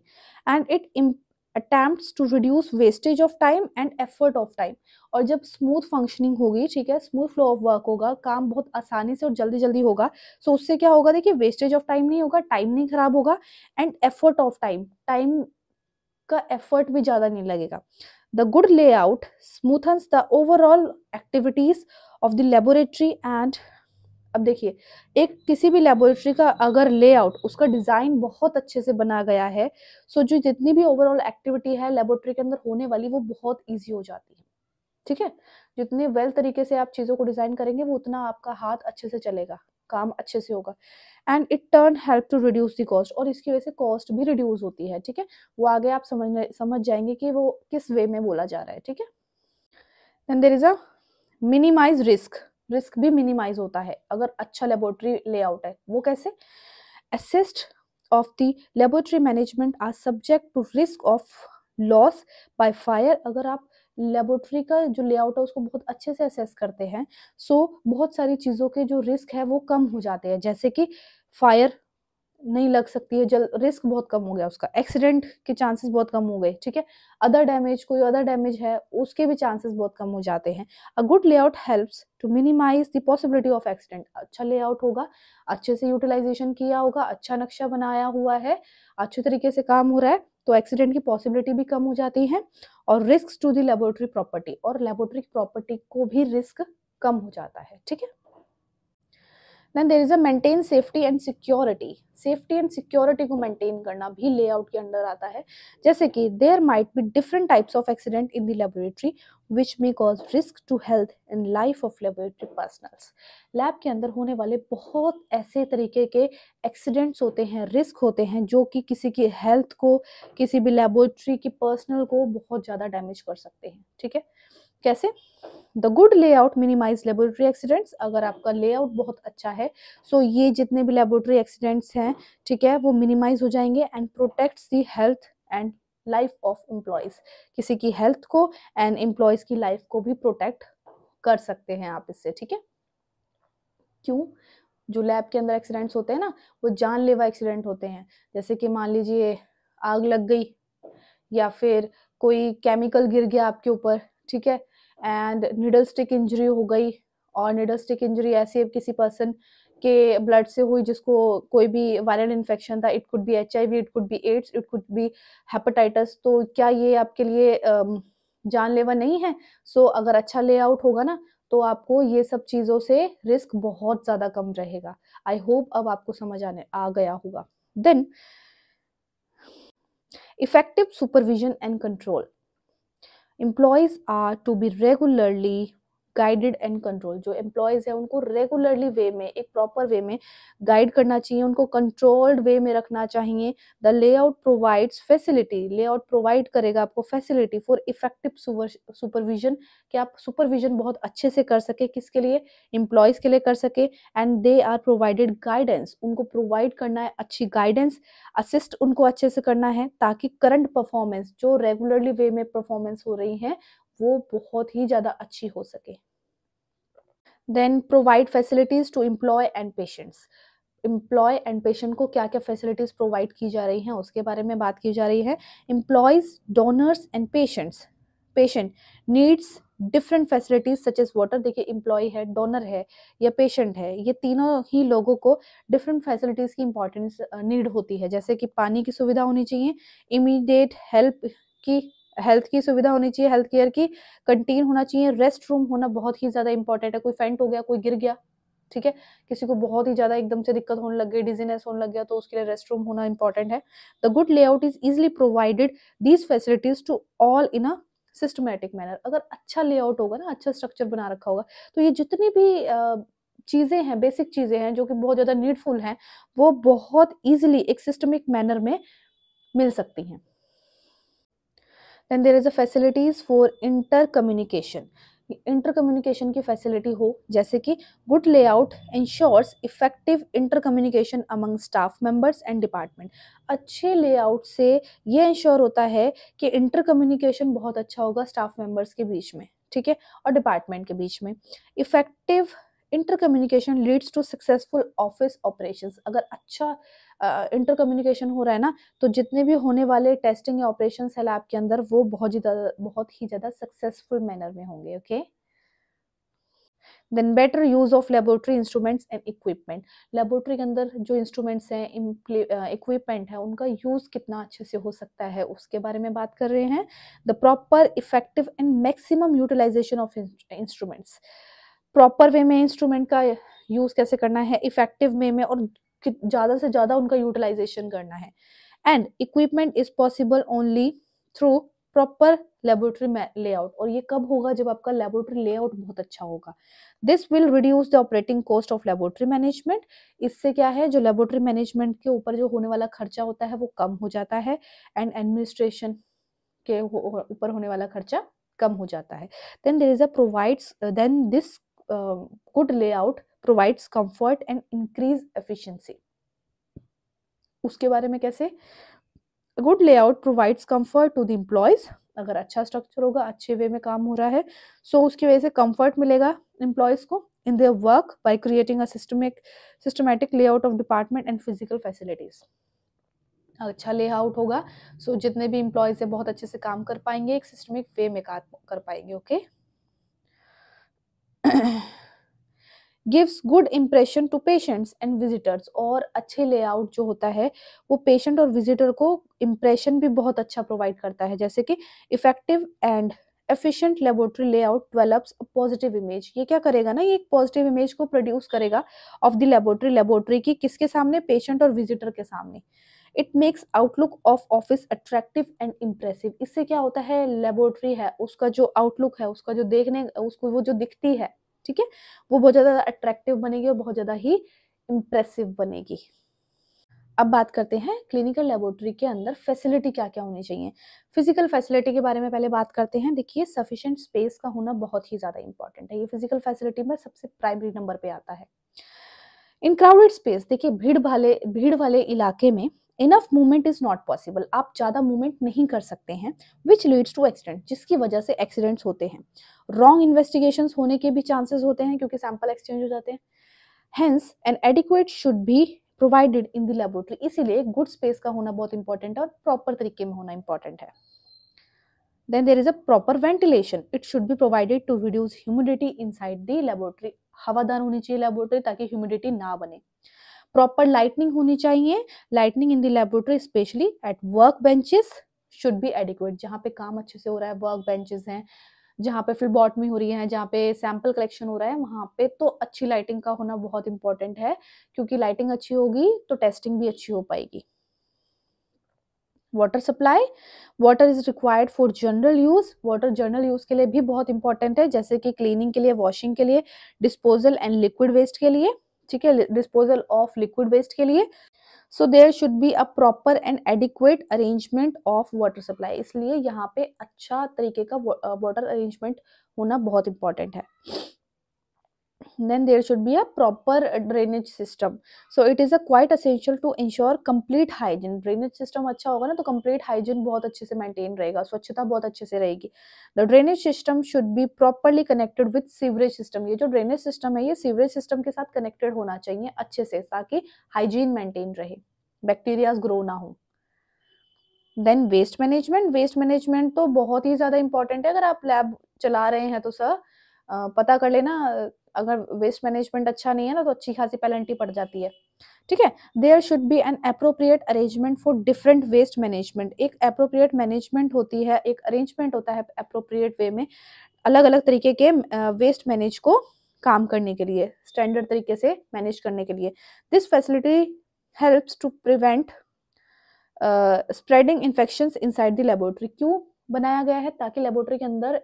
and it attempts to reduce wastage of time and effort of time। और जब स्मूथ फंक्शनिंग होगी, ठीक है, स्मूथ फ्लो ऑफ वर्क होगा, काम बहुत आसानी से और जल्दी जल्दी होगा, सो उससे क्या होगा, देखिए वेस्टेज ऑफ टाइम नहीं होगा, टाइम नहीं खराब होगा, and effort of time, time का एफर्ट भी ज्यादा नहीं लगेगा। The good layout smoothens the overall activities of the laboratory and, अब देखिए, एक किसी भी लेबोरेटरी का अगर लेआउट, उसका डिजाइन बहुत अच्छे से बना गया है, सो जो जितनी भी ओवरऑल एक्टिविटी है लेबोरेटरी के अंदर होने वाली वो बहुत इजी हो जाती है, ठीक है। जितने वेल तरीके से आप चीजों को डिजाइन करेंगे वो उतना आपका हाथ अच्छे से चलेगा, काम अच्छे से होगा, and it turn help to reduce the cost, और इसकी वजह से कॉस्ट भी रिड्यूस होती है, ठीक है। वो आगे आप समझ जाएंगे कि वो किस वे में बोला जा रहा है, ठीक है। Then there is a minimise risk, risk भी मिनिमाइज होता है अगर अच्छा लेबोरेटरी लेआउट है। वो कैसे? Assets of the laboratory management are subject to risk of loss by fire. अगर आप लेबोरेटरी का जो लेआउट है उसको बहुत अच्छे से असेस करते हैं, सो बहुत सारी चीज़ों के जो रिस्क है वो कम हो जाते हैं, जैसे कि फायर नहीं लग सकती है, जल रिस्क बहुत कम हो गया उसका, एक्सीडेंट के चांसेस बहुत कम हो गए, ठीक है, अदर डैमेज, कोई अदर डैमेज है उसके भी चांसेस बहुत कम हो जाते हैं। A good layout helps to minimise the possibility of accident. अच्छा लेआउट होगा, अच्छे से यूटिलाइजेशन किया होगा, अच्छा नक्शा बनाया हुआ है, अच्छे तरीके से काम हो रहा है, तो एक्सीडेंट की पॉसिबिलिटी भी कम हो जाती है, और risk to the laboratory property, और लेबोरेटरी प्रॉपर्टी को भी रिस्क कम हो जाता है, ठीक है। Then there is a maintain safety and security। Safety and security को मेंटेन करना भी लेआउट के अंडर आता है, जैसे कि there might be different types of accident in the laboratory which may cause risk to health and life of laboratory personnels. Lab के अंदर होने वाले बहुत ऐसे तरीके के एक्सीडेंट्स होते हैं, रिस्क होते हैं, जो कि किसी की हेल्थ को, किसी भी लेबोरेटरी की पर्सनल को बहुत ज़्यादा डैमेज कर सकते हैं, ठीक है। कैसे? The good layout minimise laboratory accidents. अगर आपका लेआउट बहुत अच्छा है, सो ये जितने भी लेबोरेटरी एक्सीडेंट्स हैं, ठीक है, वो मिनिमाइज हो जाएंगे, and protects the health and life of employees. किसी की हेल्थ को एंड एम्प्लॉयज की लाइफ को भी प्रोटेक्ट कर सकते हैं आप इससे, ठीक है। क्यों? जो लैब के अंदर एक्सीडेंट्स होते हैं ना, वो जानलेवा एक्सीडेंट होते हैं, जैसे कि मान लीजिए आग लग गई, या फिर कोई केमिकल गिर गया आपके ऊपर, ठीक है, एंड निडल स्टिक इंजरी हो गई, और निडल स्टिक इंजरी ऐसी किसी पर्सन के ब्लड से हुई जिसको कोई भी वायरल इन्फेक्शन था, it could be HIV, it could be AIDS, it could be hepatitis, तो क्या ये आपके लिए जानलेवा नहीं है? सो अगर अच्छा लेआउट होगा ना, तो आपको ये सब चीज़ों से रिस्क बहुत ज़्यादा कम रहेगा। आई होप अब आपको समझ आ गया होगा। देन effective supervision and control। Employees are to be regularly guided and control. जो एम्प्लॉयज है उनको रेगुलरली वे में, एक प्रॉपर वे में गाइड करना चाहिए, उनको कंट्रोल्ड वे में रखना चाहिए। The layout provides facility, layout provide करेगा आपको फैसिलिटी फॉर इफेक्टिव सुपरविजन, कि आप सुपरविजन बहुत अच्छे से कर सके, किसके लिए? एम्प्लॉयज के लिए कर सके, and they are provided guidance, उनको प्रोवाइड करना है अच्छी गाइडेंस, असिस्ट उनको अच्छे से करना है, ताकि करंट परफॉर्मेंस जो रेगुलरली वे में परफॉर्मेंस हो रही है वो बहुत ही ज्यादा अच्छी हो सके। Then provide facilities to employ and patients. Employ and patient को क्या क्या फैसिलिटीज प्रोवाइड की जा रही हैं उसके बारे में बात की जा रही है। Employees, donors and patient needs different facilities such as water. देखिए एम्प्लॉय है, डोनर है या पेशेंट है, ये तीनों ही लोगों को डिफरेंट फैसिलिटीज की इंपॉर्टेंस नीड होती है। जैसे कि पानी की सुविधा होनी चाहिए, इमीडिएट हेल्थ की सुविधा होनी चाहिए, हेल्थ केयर की कंटीन होना चाहिए, रेस्ट रूम होना बहुत ही ज्यादा इंपॉर्टेंट है। कोई फेंट हो गया, कोई गिर गया, ठीक है, किसी को बहुत ही ज्यादा एकदम से दिक्कत होने लग गई, डिजीनेस होने लग गया, तो उसके लिए रेस्ट रूम होना इंपॉर्टेंट है। The good layout is easily provided these facilities to all in a systematic manner. अगर अच्छा लेआउट होगा ना, अच्छा स्ट्रक्चर बना रखा होगा, तो ये जितनी भी चीजें हैं, बेसिक चीजें हैं जो कि बहुत ज्यादा नीडफुल हैं, वो बहुत इजीली एक सिस्टमिक मैनर में मिल सकती हैं। Then there is a facilities for inter communication. Inter communication की फैसिलिटी हो, जैसे कि good layout ensures effective inter communication among staff members and department. अच्छे लेआउट से ये इंश्योर होता है कि इंटर कम्युनिकेशन बहुत अच्छा होगा स्टाफ मेंबर्स के बीच में, ठीक है, और डिपार्टमेंट के बीच में। Effective inter communication leads to successful office operations. अगर अच्छा इंटर कम्युनिकेशन हो रहा है ना, तो जितने भी होने वाले टेस्टिंग या ऑपरेशन है लैब के अंदर, वो बहुत ही ज्यादा सक्सेसफुल मैनर में होंगे। Okay, then better use of laboratory instruments and equipment. Laboratory के अंदर जो इंस्ट्रूमेंट्स हैं, इक्विपमेंट है, उनका यूज कितना अच्छे से हो सकता है, उसके बारे में बात कर रहे हैं। The proper effective and maximum utilisation of instruments. Proper way में इंस्ट्रूमेंट का यूज कैसे करना है, इफेक्टिव वे में, और ज्यादा से ज्यादा उनका यूटिलाइजेशन करना है। And equipment is possible only through proper laboratory layout. और ये कब होगा, जब आपका लेबोरेटरी लेआउट बहुत अच्छा होगा। This will reduce the operating cost of laboratory management. इससे क्या है, जो लेबोरेटरी मैनेजमेंट के ऊपर जो होने वाला खर्चा होता है वो कम हो जाता है, एंड एडमिनिस्ट्रेशन के ऊपर होने वाला खर्चा कम हो जाता है। Then there is a provides then this good layout provides comfort and increase efficiency. उसके बारे में कैसे, good layout provides comfort to the employees. अगर अच्छा स्ट्रक्चर होगा, अच्छे वे में काम हो रहा है, सो उसकी वजह से कंफर्ट मिलेगा एम्प्लॉयज को in their work by creating a systematic layout of department and physical facilities. अच्छा लेआउट होगा, सो जितने भी एम्प्लॉयज है बहुत अच्छे से काम कर पाएंगे, एक सिस्टमिक वे में काम कर पाएंगे। Okay, gives good impression to patients and visitors. और अच्छे लेआउट जो होता है वो पेशेंट और विजिटर को इम्प्रेशन भी बहुत अच्छा प्रोवाइड करता है। जैसे कि effective and efficient laboratory layout develops a positive image. ये क्या करेगा ना, ये एक पॉजिटिव इमेज को प्रोड्यूस करेगा ऑफ द लेबोरेटरी की, किसके सामने, पेशेंट और विजिटर के सामने। It makes outlook of office attractive and impressive. इससे क्या होता है, लेबोरेटरी है उसका जो आउटलुक है, उसका जो देखने, उसको वो जो दिखती है, ठीक है, वो बहुत ज्यादा अट्रैक्टिव बनेगी और बहुत ज्यादा ही इम्प्रेसिव बनेगी। अब बात करते हैं क्लिनिकल लेबोरेटरी के अंदर फैसिलिटी क्या क्या होनी चाहिए। फिजिकल फैसिलिटी के बारे में पहले बात करते हैं। देखिए सफिशिएंट स्पेस का होना बहुत ही ज्यादा इंपॉर्टेंट है, ये फिजिकल फैसिलिटी में सबसे प्राइमरी नंबर पे आता है। इन क्राउडेड स्पेस, देखिए भीड़ वाले इलाके में enough movement is not possible. आप ज्यादा मूवमेंट नहीं कर सकते हैं, विच लीड्स टू एक्सीडेंट, जिसकी वजह से एक्सीडेंट्स होते हैं। रॉन्ग इन्वेस्टिगेशंस होने के भी चांसेस होते हैं, क्योंकि सैंपल एक्सचेंज हो जाते हैं। Hence N adequate should be provided in the laboratory. इसीलिए गुड स्पेस का होना बहुत इंपॉर्टेंट है और प्रॉपर तरीके में होना इंपॉर्टेंट है। Then there is a proper ventilation. It should be provided to reduce humidity inside the laboratory. हवादार होनी चाहिए लेबोरेटरी ताकि ह्यूमिडिटी ना बने। प्रॉपर लाइटनिंग होनी चाहिए। Lightning in the laboratory specially at work benches should be adequate. जहाँ पे काम अच्छे से हो रहा है, वर्क बेंचेस हैं, जहाँ पे फ्लेबॉटमी हो रही है, जहाँ पे सैंपल कलेक्शन हो रहा है, वहाँ पे तो अच्छी लाइटिंग का होना बहुत इंपॉर्टेंट है, क्योंकि लाइटिंग अच्छी होगी तो टेस्टिंग भी अच्छी हो पाएगी। Water supply, water is required for general use. Water general use के लिए भी बहुत इंपॉर्टेंट है, जैसे कि क्लीनिंग के लिए, वॉशिंग के लिए, डिस्पोजल एंड लिक्विड वेस्ट के लिए, ठीक है, डिस्पोजल ऑफ लिक्विड वेस्ट के लिए। So there should be a proper and adequate arrangement of water supply. इसलिए यहाँ पे अच्छा तरीके का वाटर अरेंजमेंट होना बहुत इंपॉर्टेंट है। Then there should be a proper drainage system. So it is a quite essential to ensure complete hygiene. Drainage system अच्छा होगा ना तो complete hygiene बहुत अच्छे से maintain रहेगा, स्वच्छता बहुत अच्छे से रहेगी। The drainage system should be properly connected with sewerage system. ये जो drainage system है ये sewerage system के साथ connected होना चाहिए अच्छे से, ताकि hygiene maintain रहे, bacteria grow ना हो। Then waste management, waste management तो बहुत ही ज्यादा इंपॉर्टेंट है। अगर आप लैब चला रहे हैं तो सर पता कर लेना, अगर वेस्ट मैनेजमेंट अच्छा नहीं है ना तो अच्छी खासी पेनल्टी पड़ जाती है, ठीक है। There should be an appropriate arrangement for different waste management, एक अप्रोप्रिएट मैनेजमेंट होती है, एक अरेंजमेंट होता है अप्रोप्रिएट वे में अलग अलग तरीके के वेस्ट मैनेज को काम करने के लिए, स्टैंडर्ड तरीके से मैनेज करने के लिए। This facility helps to prevent spreading infections inside the laboratory. क्यों बनाया गया है? ताकि लेबोरेटरी के अंदर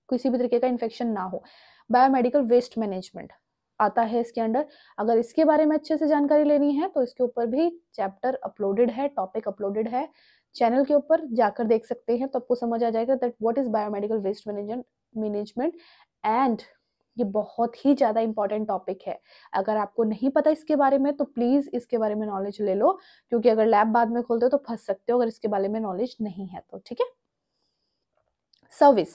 किसी भी तरीके का इन्फेक्शन ना हो। बायोमेडिकल वेस्ट मैनेजमेंट आता है इसके अंडर। अगर इसके बारे में अच्छे से जानकारी लेनी है तो इसके ऊपर भी चैप्टर अपलोडेड है, टॉपिक अपलोडेड है चैनल के ऊपर, जाकर देख सकते हैं तो आपको समझ आ जाएगा that what is biomedical waste management. And ये बहुत ही ज़्यादा इंपॉर्टेंट टॉपिक है। अगर आपको नहीं पता इसके बारे में तो प्लीज़ इसके बारे में नॉलेज ले लो, क्योंकि अगर लैब बाद में खोलते हो तो फंस सकते हो अगर इसके बारे में नॉलेज नहीं है तो, ठीक है। Service,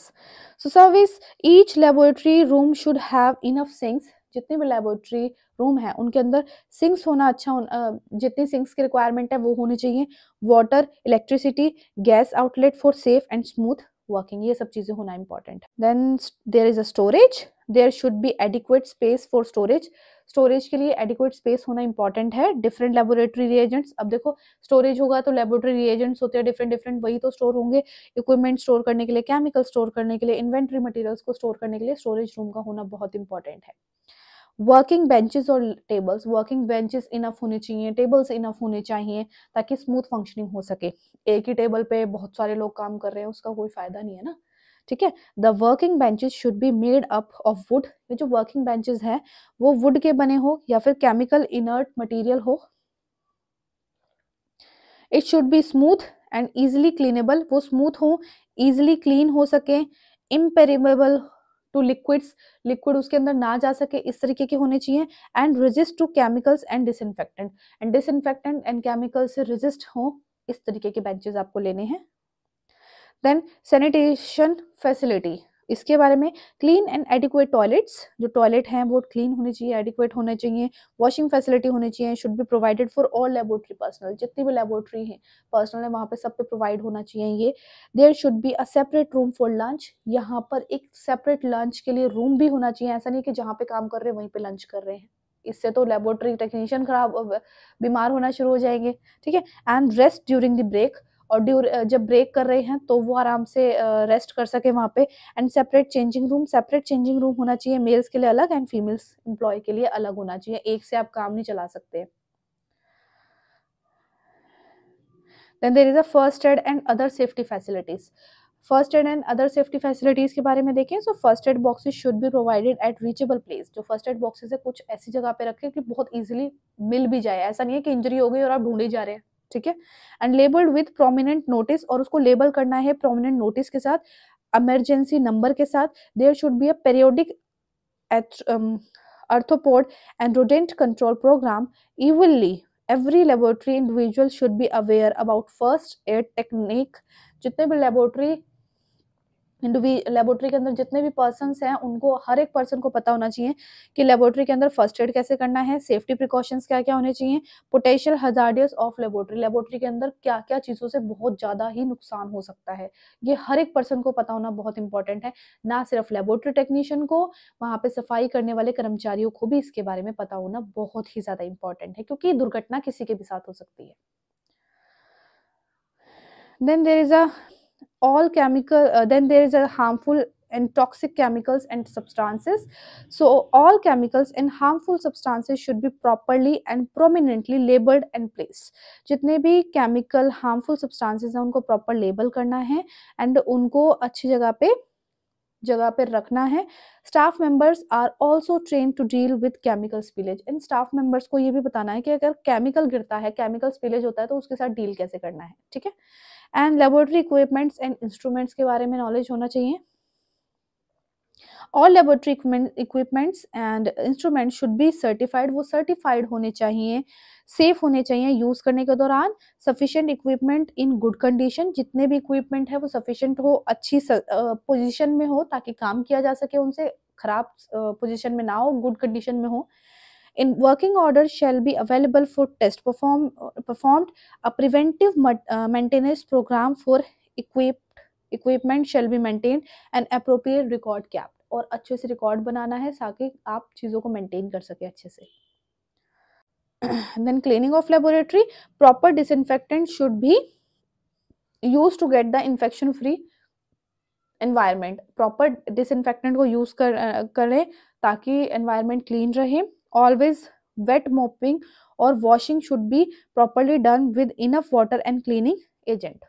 so service, each laboratory room should have enough sinks. जितने भी लेबोरेटरी रूम है उनके अंदर सिंक्स होना अच्छा जितनी सिंक्स की रिक्वायरमेंट है वो होनी चाहिए। Water, electricity, gas outlet for safe and smooth working, ये सब चीजें होना इंपॉर्टेंट है। Then there is a storage, there should be adequate space for storage. Storage के लिए एडिक्वेट स्पेस होना इंपॉर्टेंट है। डिफरेंट लेबोरेटरी रिएजेंट्स, अब देखो स्टोरेज होगा तो लेबोरेटरी रिएजेंट्स होते हैं डिफरेंट डिफरेंट, वही तो स्टोर होंगे। इक्विपमेंट स्टोर करने के लिए, केमिकल स्टोर करने के लिए, इन्वेंट्री मटेरियल्स को स्टोर करने के लिए स्टोरेज रूम का होना बहुत इंपॉर्टेंट है। वर्किंग बेंचेस और टेबल्स, वर्किंग बेंचेस इनफ होने चाहिए, टेबल्स इनफ होने चाहिए ताकि स्मूथ फंक्शनिंग हो सके। एक ही टेबल पे बहुत सारे लोग काम कर रहे हैं उसका कोई फायदा नहीं है ना, ठीक है। The working benches should be made up of would, ये जो वर्किंग बेंचेस है वो वुड के बने हो या फिर केमिकल इनर्ट मटेरियल हो। It should be smooth and easily cleanable, वो स्मूथ हो, इजिली क्लीन हो सके। इम्पेरिमेबल टू लिक्विड्स, लिक्विड उसके अंदर ना जा सके, इस तरीके के होने चाहिए। And resist to chemicals and disinfectant and chemical से रेजिस्ट हो, इस तरीके के बेंचेस आपको लेने हैं। देन सैनिटेशन फैसिलिटी, इसके बारे में क्लीन एंड एडिक्वेट टॉयलेट्स, जो टॉयलेट हैं वो क्लीन होने चाहिए, एडिक्वेट होने चाहिए। वॉशिंग फैसिलिटी होनी चाहिए, should be provided for all laboratory personal, जितनी भी लेबोरेटरी है पर्सनल है वहाँ पे सब पे प्रोवाइड होना चाहिए ये। There should be a separate room for lunch, यहाँ पर एक सेपरेट लंच के लिए रूम भी होना चाहिए। ऐसा नहीं कि जहाँ पे काम कर रहे हैं वहीं पे लंच कर रहे हैं, इससे तो लेबोरेटरी टेक्नीशियन बीमार होना शुरू हो जाएंगे, ठीक है। And rest during the break, और जब ब्रेक कर रहे हैं तो वो आराम से रेस्ट कर सके वहाँ पे। एंड सेपरेट चेंजिंग रूम होना चाहिए, मेल्स के लिए अलग एंड फीमेल्स एम्प्लॉय के लिए अलग होना चाहिए, एक से आप काम नहीं चला सकते। Then there is a first aid and other safety facilities. First aid and other safety facilities के बारे में देखें, so first aid boxes should be provided at reachable place. जो फर्स्ट एड बॉक्सेस है कुछ ऐसी जगह पे रखें कि बहुत इजीली मिल भी जाए, ऐसा नहीं है कि इंजरी हो गई और आप ढूंढे जा रहे हैं, ठीक है। And labelled with prominent notice, और उसको लेबल करना है प्रोमिनेंट नोटिस के साथ, इमरजेंसी नंबर के साथ। There should be a periodic arthropod and rodent control program evenly. Every laboratory individual should be aware about first aid technique. जितने भी लेबोरेटरी के अंदर जितने भी पर्सन्स हैं उनको, हर एक पर्सन को पता होना चाहिए कि लेबोरेटरी के अंदर फर्स्ट एड कैसे करना है, सेफ्टी प्रिकॉशंस क्या क्या होने चाहिए, पोटेंशियल हजार्डियस ऑफ लेबोरेटरी के अंदर क्या क्या चीज़ों से बहुत ज़्यादा ही नुकसान हो सकता है, ये हर एक पर्सन को पता होना बहुत इंपॉर्टेंट है। ना सिर्फ लेबोरेटरी टेक्नीशियन को, वहाँ पे सफाई करने वाले कर्मचारियों को भी इसके बारे में पता होना बहुत ही ज़्यादा इंपॉर्टेंट है, क्योंकि दुर्घटना किसी के भी साथ हो सकती है। Then there is a harmful and toxic chemicals and substances. So all chemicals and harmful substances should be properly and prominently labeled and placed. जितने भी chemical harmful substances हैं उनको proper label करना है and उनको अच्छी जगह पे रखना है। Staff members are also train to deal with chemical spillage, इन स्टाफ मेंबर्स को ये भी बताना है कि अगर केमिकल गिरता है, केमिकल स्पिलेज होता है तो उसके साथ डील कैसे करना है, ठीक है। And laboratory equipments and instruments के बारे में नॉलेज होना चाहिए। All laboratory equipments and instrument should be certified, वो सर्टिफाइड होने चाहिए, सेफ होने चाहिए यूज करने के दौरान। Sufficient equipment in good condition, जितने भी इक्विपमेंट है वो सफिशिएंट हो, अच्छी पोजीशन में हो ताकि काम किया जा सके उनसे, खराब पोजीशन में ना हो, गुड कंडीशन में हो। In working order shall be available for test performed a preventive maintenance program for equipped equipment shall be maintain and appropriate record kept, और अच्छे से रिकॉर्ड बनाना है ताकि आप चीज़ों को मेंटेन कर सके अच्छे से। Then cleaning of laboratory, proper disinfectant should be use to get the infection free environment. Proper disinfectant को यूज करें ताकि एनवायरनमेंट क्लीन रहे। ऑलवेज वेट मोपिंग और washing should be properly done with enough water and cleaning agent.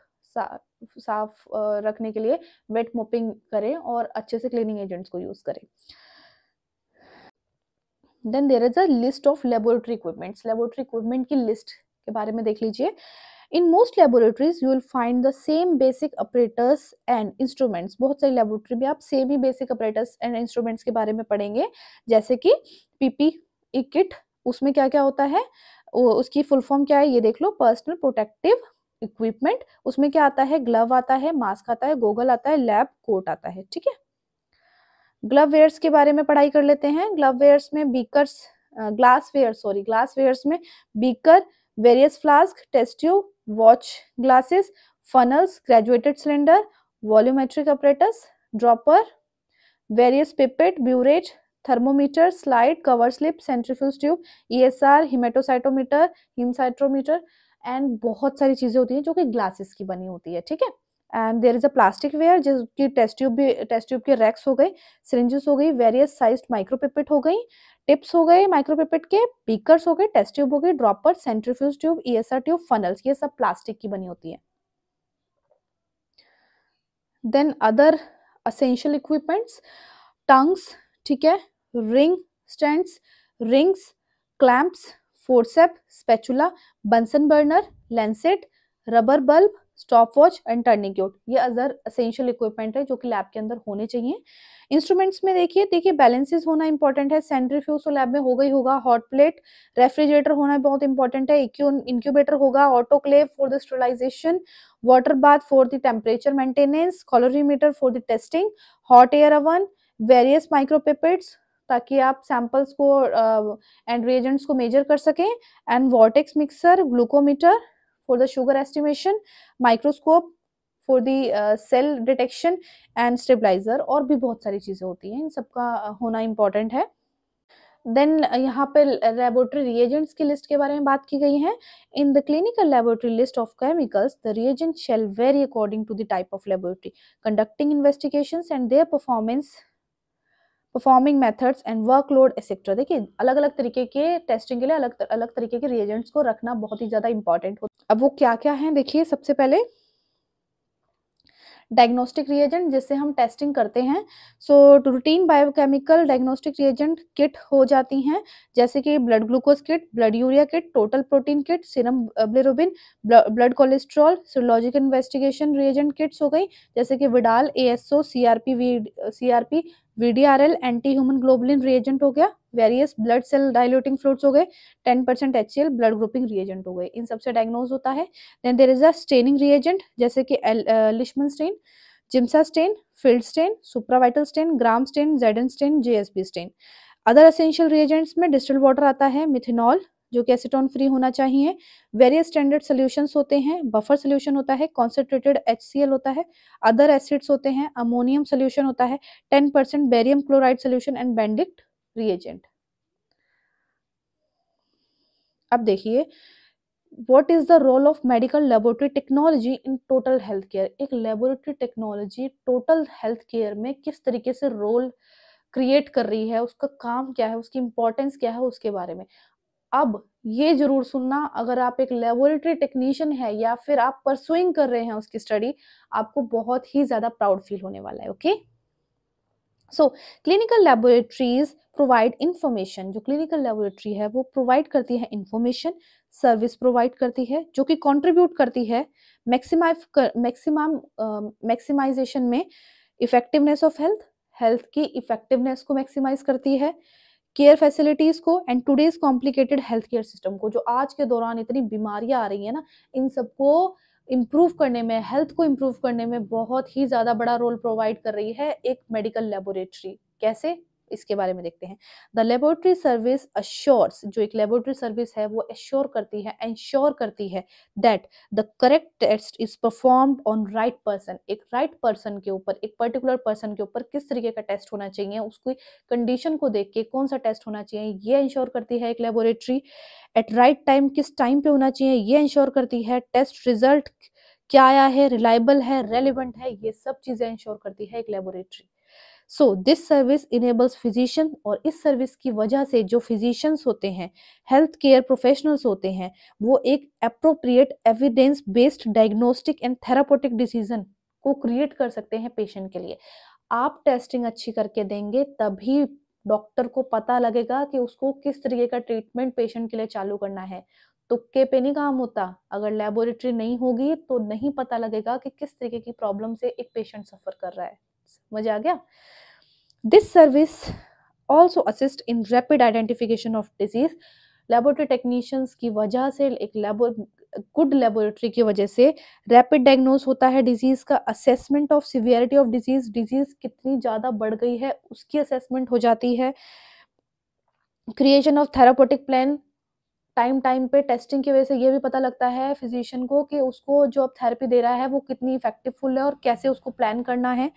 साफ रखने के लिए wait mopping करें और अच्छे से क्लीनिंग एजेंट्स को यूज करें। Then there is a list of laboratory equipments. Laboratory equipment की लिस्ट के बारे में देख लीजिए। In most laboratories you will find the same basic apparatus and instruments। बहुत सारी लेबोरेटरी में आप same he basic apparatus and instruments के बारे में पढ़ेंगे, जैसे कि PPE किट, उसमें क्या क्या होता है, उसकी फुल फॉर्म क्या है ये देख लो, पर्सनल प्रोटेक्टिव इक्विपमेंट। उसमें क्या आता है, ग्लव आता है, मास्क आता है, गोगल आता है, लैब कोट आता है, ठीक है। ग्लव वेयर्स के बारे में पढ़ाई कर लेते हैं। ग्लव वेयर्स में बीकर्स, ग्लास वेयर्स में beaker, various flask, test tube, watch glasses, funnels, graduated cylinder, volumetric apparatus, dropper, various pipette, burette, thermometer, slide, cover slip, centrifuge tube, ESR, haemocytometer, haemocytometer and बहुत सारी चीजें होती हैं जो कि glasses की बनी होती है, ठीक है। And there is a plastic ware जिसकी टेस्ट ट्यूब के रैक्स हो गए, सिरिंजेस हो गई, वेरियस साइज्ड माइक्रोपिपेट हो गई, टिप्स हो गए माइक्रोपिपेट के, बीकर्स हो गए, टेस्ट ट्यूब हो गई, dropper, centrifuge tube, ESR tube, funnels, ये सब प्लास्टिक की बनी होती है। Then other essential equipments, tongs, ठीक है, ring stands, rings, clamps, forcep, spatula, Bunsen burner, lancet, rubber bulb, stop watch and tourniquet, ये अदर असेंशियल इक्विपमेंट है जो कि लैब के अंदर होने चाहिए। इंस्ट्रूमेंट्स में देखिए बैलेंसेस होना इंपॉर्टेंट है। सेंट्रीफ्यूज तो लैब में होगा ही होगा, हॉट प्लेट, रेफ्रिजरेटर होना बहुत इंपॉर्टेंट है, इंक्यूबेटर होगा, autoclave for the sterilisation, water bath for the temperature maintenance, calorimeter for the testing, hot air oven, various micropipettes ताकि आप सैंपल्स को एंड रिएजेंट्स को मेजर कर सकें, and vortex mixer, glucometer for the sugar estimation, microscope for the cell detection and stabiliser, और भी बहुत सारी चीजें होती हैं, इन सबका होना इंपॉर्टेंट है। देन यहाँ पे लेबोरेटरी रिएजेंट्स की लिस्ट के बारे में बात की गई है। In the clinical laboratory list of chemicals the reagent shall vary according to the type of laboratory conducting investigations and their performing methods and workload etcetera. देखिए अलग अलग तरीके के टेस्टिंग के लिए अलग अलग तरीके के रिएजेंट्स को रखना बहुत ही ज्यादा इंपॉर्टेंट होता है। अब वो क्या क्या है देखिए, सबसे पहले डायग्नोस्टिक रिएजेंट जिससे हम टेस्टिंग करते हैं। So routine biochemical diagnostic reagent kit हो जाती हैं, जैसे कि blood glucose kit, blood urea kit, total protein kit, serum bilirubin, blood cholesterol, serological investigation reagent kits हो गई, जैसे कि Widal, ASO, CRP, VDRL, anti human globulin reagent हो गया, various blood cell diluting fluids हो गए, 10% HCl ब्लड ग्रुपिंग रिएजेंट हो गए, इन सबसे डायग्नोज होता है। Then there is a staining reagent जैसे कि Leishman stain, Giemsa stain, Field stain, supravital stain, Gram stain, जेडन stain, JSB stain. Other essential reagents में डिस्टिल्ड वाटर आता है, मिथेनॉल जो कि एसीटोन फ्री होना चाहिए, वेरियस स्टैंडर्ड सॉल्यूशंस होते हैं, बफर सॉल्यूशन होता है, कॉन्सेंट्रेटेड HCl होता है, अदर एसिड्स होते हैं, अमोनियम सॉल्यूशन होता है, 10% barium chloride solution and Benedict reagent. अब देखिए what is the role of medical laboratory technology in total health care. एक laboratory technology total health care में किस तरीके से रोल क्रिएट कर रही है, उसका काम क्या है, उसकी इंपॉर्टेंस क्या है, उसके बारे में। अब ये जरूर सुनना, अगर आप एक लेबोरेटरी टेक्नीशियन है या फिर आप परसुइंग कर रहे हैं उसकी स्टडी, आपको बहुत ही ज्यादा प्राउड फील होने वाला है। Okay, so clinical laboratories provide information. जो क्लिनिकल लेबोरेटरी है वो प्रोवाइड करती है इंफॉर्मेशन, सर्विस प्रोवाइड करती है जो कि कंट्रीब्यूट करती है मैक्सिमाइजेशन में इफेक्टिवनेस ऑफ हेल्थ की इफेक्टिवनेस को मैक्सिमाइज करती है, केयर फैसिलिटीज को and today's complicated health care system को, जो आज के दौरान इतनी बीमारियां आ रही है ना, इन सबको इम्प्रूव करने में, हेल्थ को इम्प्रूव करने में बहुत ही ज्यादा बड़ा रोल प्रोवाइड कर रही है एक मेडिकल लेबोरेटरी। कैसे? इसके बारे में देखते हैं। द लेबोरेटरी सर्विस अश्योर्स, जो एक लेबोरेटरी सर्विस है वो अश्योर करती है, इंश्योर करती है that the correct test is performed on right person. एक राइट पर्सन के ऊपर, एक पर्टिकुलर पर्सन के ऊपर किस तरीके का टेस्ट होना चाहिए, उसकी कंडीशन को देख के कौन सा टेस्ट होना चाहिए, ये इंश्योर करती है एक लेबोरेटरी। एट राइट टाइम, किस टाइम पे होना चाहिए, ये इंश्योर करती है। टेस्ट रिजल्ट क्या आया है, रिलायबल है, रेलिवेंट है, ये सब चीजें इंश्योर करती है एक laboratory. So this service enables physician, और इस सर्विस की वजह से जो फिजिशियंस होते हैं, हेल्थ केयर प्रोफेशनल्स होते हैं, वो एक appropriate evidence based diagnostic and therapeutic decision को क्रिएट कर सकते हैं पेशेंट के लिए। आप टेस्टिंग अच्छी करके देंगे तभी डॉक्टर को पता लगेगा कि उसको किस तरीके का ट्रीटमेंट पेशेंट के लिए चालू करना है। तुक्के पे नहीं काम होता। अगर लेबोरेटरी नहीं होगी तो नहीं पता लगेगा कि किस तरीके की प्रॉब्लम से एक पेशेंट सफर कर रहा है। समझ आ गया? This service also assist in rapid identification of disease. Laboratory technicians की वजह से, एक गुड लेबोरेटरी की वजह से रैपिड डायग्नोस होता है डिजीज का, assessment of severity of disease, disease कितनी ज्यादा बढ़ गई है उसकी असेसमेंट हो जाती है। Creation of therapeutic plan, time पे टेस्टिंग की वजह से ये भी पता लगता है फिजिशियन को कि उसको जो अब थेरेपी दे रहा है वो कितनी इफेक्टिवफुल है और कैसे उसको प्लान करना है।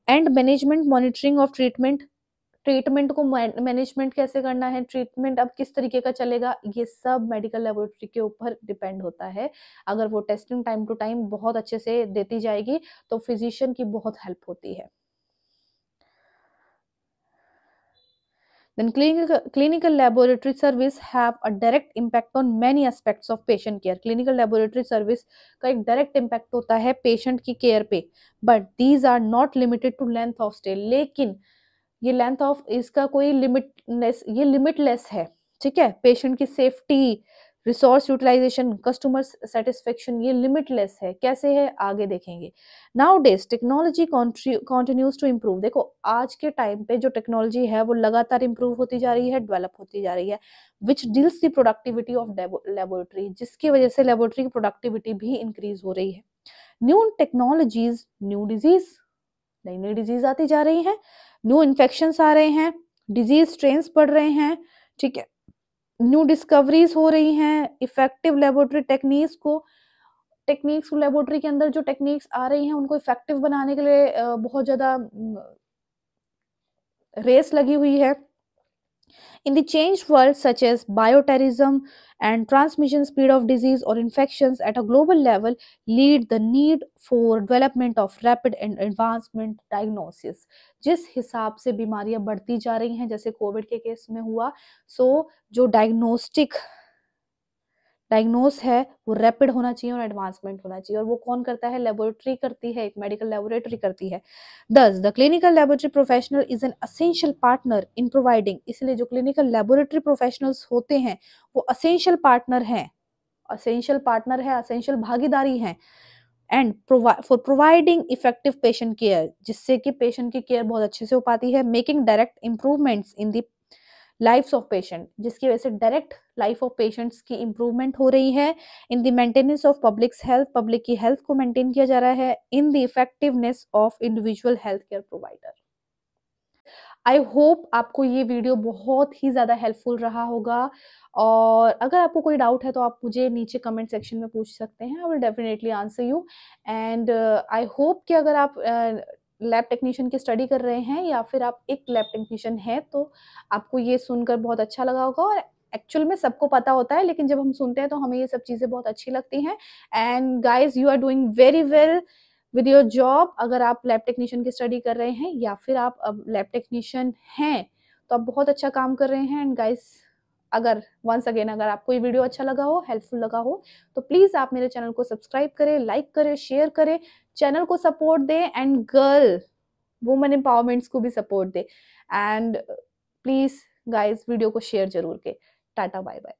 And management monitoring of treatment, treatment को मैनेजमेंट कैसे करना है, ट्रीटमेंट अब किस तरीके का चलेगा, ये सब मेडिकल लेबोरेटरी के ऊपर डिपेंड होता है। अगर वो टेस्टिंग टाइम टू टाइम बहुत अच्छे से देती जाएगी तो फिजिशियन की बहुत हेल्प होती है। Then clinical laboratory service have a direct impact on many aspects of patient care. Clinical laboratory service का एक direct impact होता है patient की care पे, but these are not limited to length of stay. लेकिन ये length of इसका कोई ये limitless है, ठीक है। patient की safety, resource utilisation, customer satisfaction, ये लिमिटलेस है। कैसे है आगे देखेंगे। Nowadays technology continues to improve. देखो आज के टाइम पे जो टेक्नोलॉजी है वो लगातार इम्प्रूव होती जा रही है, डेवलप होती जा रही है, which deals the productivity of laboratory, जिसकी वजह से लेबोरेटरी की प्रोडक्टिविटी भी इंक्रीज हो रही है। न्यू टेक्नोलॉजीज, न्यू डिजीज, नई नई डिजीज आती जा रही है, न्यू इन्फेक्शंस आ रहे हैं, डिजीज स्ट्रेन्स बढ़ रहे हैं, ठीक है, न्यू डिस्कवरीज हो रही हैं। इफेक्टिव लेबोरेटरी टेक्निक्स लेबोरेटरी के अंदर जो टेक्निक्स आ रही हैं उनको इफेक्टिव बनाने के लिए बहुत ज्यादा रेस लगी हुई है। In the changed world such as bioterrorism and transmission speed of disease or infections at a global level lead the need for development of rapid and advancement diagnosis. जिस हिसाब से बीमारियां बढ़ती जा रही हैं, जैसे कोविड के केस में हुआ, जो डायग्नोस है वो रैपिड होना चाहिए और एडवांसमेंट होना चाहिए, और वो कौन करता है, लेबोरेटरी करती है, एक मेडिकल लेबोरेटरी करती है। दस the clinical laboratory professional is an essential partner in providing, इसलिए जो क्लिनिकल लेबोरेटरी प्रोफेशनल्स होते हैं वो असेंशियल पार्टनर है, असेंशियल भागीदारी है। And for providing effective patient care, जिससे कि पेशेंट की केयर बहुत अच्छे से हो पाती है। Making direct improvements in the lifes of patient, जिसकी वजह से डायरेक्ट लाइफ ऑफ पेशेंट्स की इंप्रूवमेंट हो रही है। In the maintenance of public health, public की हेल्थ को मेंटेन किया जा रहा है। In the effectiveness of individual health care provider. I hope आपको ये वीडियो बहुत ही ज़्यादा हेल्पफुल रहा होगा, और अगर आपको कोई डाउट है तो आप मुझे नीचे कमेंट सेक्शन में पूछ सकते हैं, I will definitely answer you. And I hope कि अगर आप लैब टेक्नीशियन की स्टडी कर रहे हैं या फिर आप एक लैब टेक्नीशियन हैं तो आपको ये सुनकर बहुत अच्छा लगा होगा। और एक्चुअल में सबको पता होता है, लेकिन जब हम सुनते हैं तो हमें ये सब चीज़ें बहुत अच्छी लगती हैं। And guys, you are doing very well with your job. अगर आप लैब टेक्नीशियन की स्टडी कर रहे हैं या फिर आप अब लैब टेक्नीशियन हैं तो आप बहुत अच्छा काम कर रहे हैं। एंड गाइज, अगर वंस अगेन अगर आपको ये वीडियो अच्छा लगा हो, हेल्पफुल लगा हो, तो प्लीज़ आप मेरे चैनल को सब्सक्राइब करें, लाइक करें, शेयर करें, चैनल को सपोर्ट दें, एंड गर्ल वुमेन एम्पावरमेंट्स को भी सपोर्ट दें। एंड प्लीज़ गाइज वीडियो को शेयर जरूर करें। Tata, bye bye.